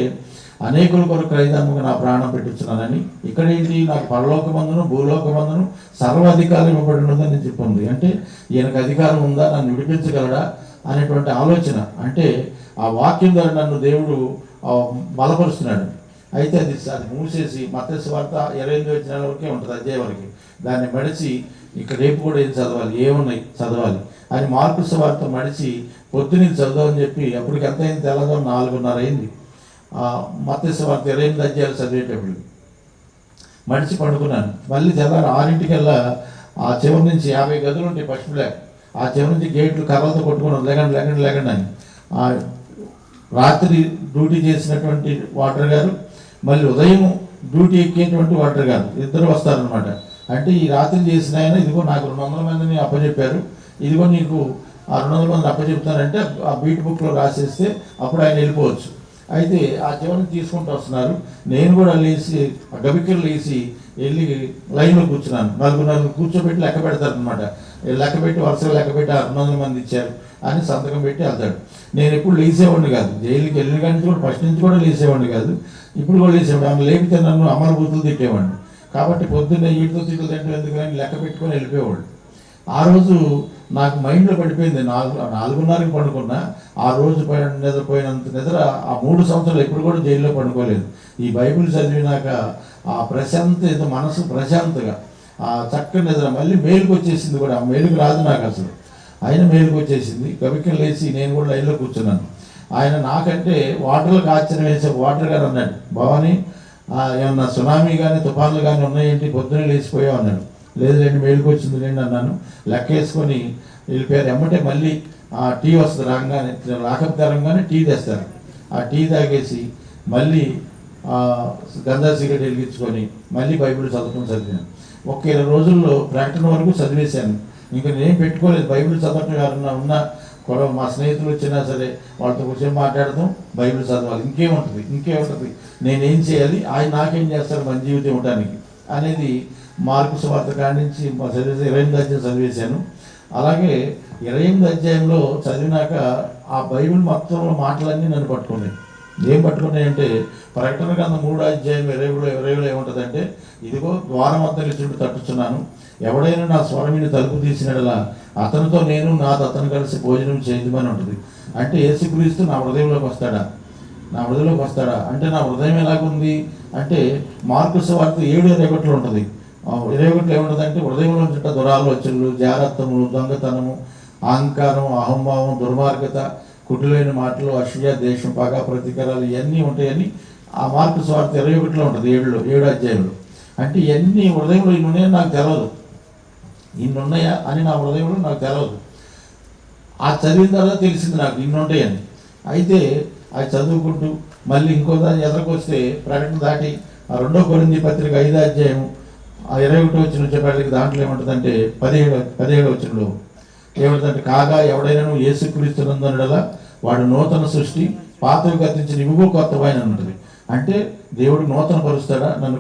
అనేకుల కొరకు క్రైదముగా నా ప్రాణం పెట్టించున్నానని. ఇక్కడ ఏంటి, నాకు పరలోకమందును భూలోకమందును సర్వాధికారం ఇవ్వబడినదని చెప్పింది. అంటే ఈయనకు అధికారం ఉందా, నన్ను విడిపించగలడా అనేటువంటి ఆలోచన. అంటే ఆ వాక్యం ద్వారా నన్ను దేవుడు బలపరుస్తున్నాడు. అయితే అది మూసేసి మత్తయి సువార్త 28వ వచనం వరకే ఉంటుంది, అధ్యాయం వరకు. దాన్ని మడిచి ఇక్కడ రేపు కూడా ఏం చదవాలి, ఏమున్నాయి చదవాలి అని మార్కు సువార్త మడిచి పొద్దున్న చదువుదామని చెప్పి అప్పటికి ఎంత అయింది తెల్లదో 4:30 అయింది. మత్తయి సువార్త 28 అధ్యాయాలు చదివేటప్పుడు మడిచి పండుకున్నాను. మళ్ళీ తెల్లారి 6ంటికల్లా ఆ చివరి నుంచి 50 గదులు ఉంటాయి ఫస్ట్ బ్లాక్, ఆ చివరి నుంచి గేట్లు కర్రలతో కొట్టుకున్నాను, లేకండి అని. రాత్రి డ్యూటీ చేసినటువంటి వాటర్ గారు, మళ్ళీ ఉదయం డ్యూటీ ఎక్కేటువంటి వాటర్ గారు, ఇద్దరు వస్తారనమాట. అంటే ఈ రాత్రి చేసిన ఆయన, ఇదిగో నాకు 200 మందిని అప్పచెప్పారు, ఇదిగో నీకు ఆ 200 మందిని అప్పచెప్తానంటే ఆ బీట్ బుక్లో రాసేస్తే అప్పుడు ఆయన వెళ్ళిపోవచ్చు. అయితే ఆ చివరిని తీసుకుంటూ వస్తున్నారు. నేను కూడా లేచి గబికలు లేచి వెళ్ళి లైన్లో కూర్చున్నాను. నలుగురు కూర్చోబెట్టి లెక్క పెడతారనమాట. లెక్క పెట్టి వరుసగా లెక్క పెట్టి 600 మంది ఇచ్చారు అని సంతకం పెట్టి వెళ్తాడు. నేను ఎప్పుడు లేసేవాడిని కాదు, జైలుకి వెళ్ళిన కానీ కూడా ఫస్ట్ నుంచి కూడా లేసేవాడిని కాదు, ఇప్పుడు కూడా లేసేవాడు. ఆమె లేపితే నన్ను అమర బూతులు తిట్టేవాడిని. కాబట్టి పొద్దున్నే ఈటుతో తిట్లు తింటే ఎందుకు కానీ లెక్క పెట్టుకొని వెళ్ళిపోయేవాడు. ఆ రోజు నాకు మైండ్లో పడిపోయింది, 4:30కి పడుకున్నా. ఆ రోజు నిద్రపోయినంత నిద్ర ఆ 3 సంవత్సరాలు ఎప్పుడు కూడా జైల్లో పడుకోలేదు. ఈ బైబిల్ చదివినాక ఆ ప్రశాంతత, మనసు ప్రశాంతగా ఆ చక్కని నిద్ర, మళ్ళీ మేలుకు వచ్చేసింది కూడా. ఆ మేలుకు రాదు నాకు అసలు, ఆయన మేలుకు వచ్చేసింది. గబికలు లేచి నేను కూడా లైన్లో కూర్చున్నాను. ఆయన నాకంటే వాటర్లకు ఆశ్చర్యం వేసే వాటర్ గారు అన్నాడు, భవానీ ఏమన్నా సునామీ కానీ తుఫాన్లు కానీ ఉన్నాయేంటి, పొద్దున్నే లేచిపోయావు అన్నాడు. లేదు లేండి మేలుకు వచ్చింది లేండి అన్నాను. లెక్క వేసుకొని వెళ్ళిపోయారు. ఎమ్మటే మళ్ళీ టీ వస్తుంది, రాగానే లాకప్ తరంగానే టీ తెస్తారు. ఆ టీ తాగేసి మళ్ళీ గంధా సిగరెట్ వెలిగించుకొని మళ్ళీ బైబిల్ చదివాను. ఒక 20 రోజుల్లో ప్రకటన వరకు చదివేశాను. ఇంకా నేనేం పెట్టుకోలేదు. బైబిల్ చదవటం ఎవరన్నా ఉన్నా కూడా, మా స్నేహితులు వచ్చినా సరే వాళ్ళతో కూర్చొని మాట్లాడదాం, బైబిల్ చదవాలి, ఇంకేముంటుంది, నేనేం చేయాలి, ఆయన నాకేం చేస్తారు మన జీవితం ఇవ్వడానికి అనేది మార్కు సువార్త కాడి నుంచి 28వ అధ్యాయం చదివేశాను. అలాగే 28వ అధ్యాయంలో చదివినాక ఆ బైబిల్ మొత్తంలో మాటలన్నీ నన్ను పట్టుకున్నాయి. ఏం పట్టుకున్నాయంటే, ప్రకటన గ్రంథం 3వ అధ్యాయం 20లో ఏముంటుందంటే, ఇదిగో ద్వారం వద్ద నిలుచుండి తట్టుచున్నాను, ఎవడైనా నా స్వరమిని తలుపు తీసినలా అతనితో నేను అతను కలిసి భోజనం చేయమని ఉంటుంది. అంటే యేసుక్రీస్తు నా హృదయంలోకి వస్తాడా అంటే నా హృదయం ఎలాగుంది అంటే, మార్కు సువార్త 7:21 ఉంటుంది, 21 ఏముంటుందంటే హృదయంలో చుట్ట దురాలోచనలు, జారత్వములు, దొంగతనము, అహంకారం, అహంభావం, దుర్మార్గత, కుటిలైన మాటలు, అసూయ, దేశం, పగ, ప్రతీకారాలు ఇవన్నీ ఉంటాయని ఆ మార్కు సువార్త 21లో ఉంటుంది, 7 అధ్యాయంలో. అంటే ఇవన్నీ హృదయంలో ఇన్ని ఉన్నాయని నాకు తెలియదు, ఇన్ని ఉన్నాయా అని నా హృదయంలో నాకు తెలియదు. ఆ చదివిన తర్వాత తెలిసింది నాకు ఇన్ని ఉంటాయని. అయితే అది చదువుకుంటూ మళ్ళీ ఇంకో దాన్ని ఎదురుకొస్తే ప్రకటన దాటి ఆ 2 కొరింథీ పత్రిక 5వ అధ్యాయం 21 వచ్చిన వచ్చేపాటికి దాంట్లో ఏముంటుందంటే 17 వచ్చినలో ఏముంటుందంటే, కాగా ఎవడైనా యేసుక్రీస్తునందునడలా వాడు నూతన సృష్టి, పాతవి గతించిన ఇవిగో కొత్తవైన ఉంటుంది. అంటే దేవుడు నూతన పరుస్తాడా, నన్ను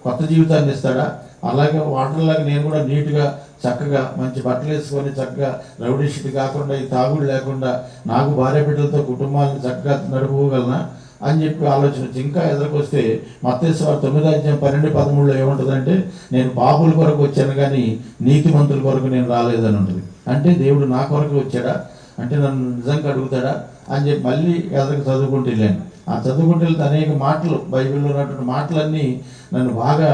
కొత్త జీవితాన్ని ఇస్తాడా? అలాగే వాటర్లాగా నేను కూడా నీట్గా చక్కగా మంచి బట్టలు వేసుకొని చక్కగా రౌడీ షీట్ కాకుండా, ఈ తాగుడు లేకుండా నాకు భార్య బిడ్డలతో కుటుంబాలను చక్కగా నడుపుకోగలనా అని చెప్పి ఆలోచన వచ్చి ఇంకా ఎదురుకొస్తే మత్తయి సువార్త 9వ అధ్యాయం 12-13లో ఏముంటుందంటే, నేను పాపుల కొరకు వచ్చాను కానీ నీతిమంతుల కొరకు నేను రాలేదని ఉంటుంది. అంటే దేవుడు నా కొరకు వచ్చాడా, అంటే నన్ను నిజంగా అడుగుతాడా అని చెప్పి మళ్ళీ ఎదురుకు చదువుకుంటూ వెళ్ళాను. ఆ చదువుకుంటూ వెళ్తే అనేక మాటలు, బైబిల్లో ఉన్నటువంటి మాటలన్నీ నన్ను బాగా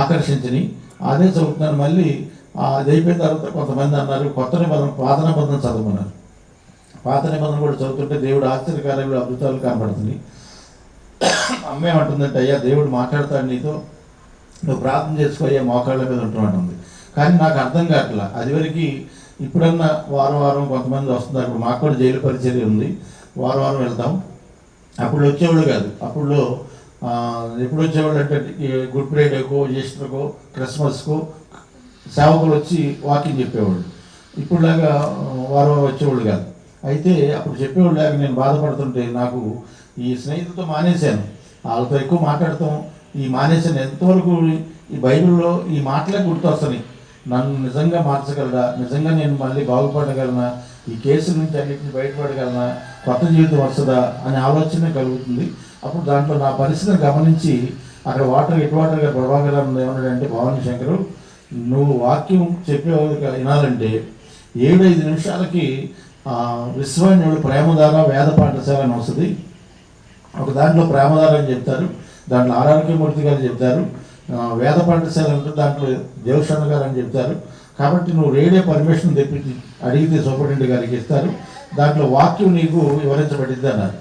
ఆకర్షించినాయి. అదే చదువుతున్నాను. మళ్ళీ అది అయిపోయిన తర్వాత కొంతమంది అన్నారు కొత్త నిబంధన, పాత నిబంధన చదవమన్నారు. పాత నిబంధన కూడా చదువుతుంటే దేవుడు ఆశ్చర్యకార్యాలు, అద్భుతాలు కనబడుతుంది. అమ్మేమంటుందంటే, అయ్యా దేవుడు మాట్లాడతాడు నీతో, నువ్వు ప్రార్థన చేసుకో, అయ్యా మోకాళ్ళ మీద ఉంటున్నట్టుంది. కానీ నాకు అర్థం కావట్లా. అదివరకు ఇప్పుడన్నా వారం కొంతమంది వస్తున్నారు. ఇప్పుడు మాకు కూడా జైలు పరిచర్య ఉంది, వారం వెళ్తాం. అప్పుడు వచ్చేవాళ్ళు కాదు. అప్పుడు ఎప్పుడు వచ్చేవాళ్ళు అంటే గుడ్ ఫ్రైడేకో, ఈస్టర్కో, క్రిస్మస్కో సేవకులు వచ్చి వాకింగ్ చెప్పేవాళ్ళు. ఇప్పుడులాగా వారం వచ్చేవాళ్ళు కాదు. అయితే అప్పుడు చెప్పేవాళ్ళు లేక నేను బాధపడుతుంటే నాకు ఈ స్నేహితులతో మానేశాను, వాళ్ళతో ఎక్కువ మాట్లాడతాం ఈ మానేశాను. ఎంతవరకు ఈ బైబిల్లో ఈ మాటలే గుర్తొస్తున్నాయి. నన్ను నిజంగా మార్చగలరా, నిజంగా నేను మళ్ళీ బాగుపడగలనా, ఈ కేసు నుంచి అన్నింటిని బయటపడగలనా, కొత్త జీవితం వస్తుందా అనే ఆలోచన కలుగుతుంది. అప్పుడు దాంట్లో నా పరిస్థితిని గమనించి అక్కడ ఎటు వాటర్ గారు ప్రభాకర్ ఏమన్నాడంటే, భవానీ శంకరు నువ్వు వాక్యం చెప్పే వినాలంటే 7-5 నిమిషాలకి విశ్వాన్యుడు ప్రేమధార వేద పాఠశాల అని వస్తుంది. ఒక దాంట్లో ప్రేమధార అని చెప్తారు, దాంట్లో ఆరోగ్యమూర్తి గారు చెప్తారు, వేద పాఠశాల అంటే దాంట్లో దేవశరణ గారు అని చెప్తారు. కాబట్టి నువ్వు రేడియో పర్మిషన్ తెప్పించి అడిగితే సూపరింటెండెంట్ గారికి ఇస్తారు, దాంట్లో వాక్యం నీకు వివరించబడింది అన్నారు.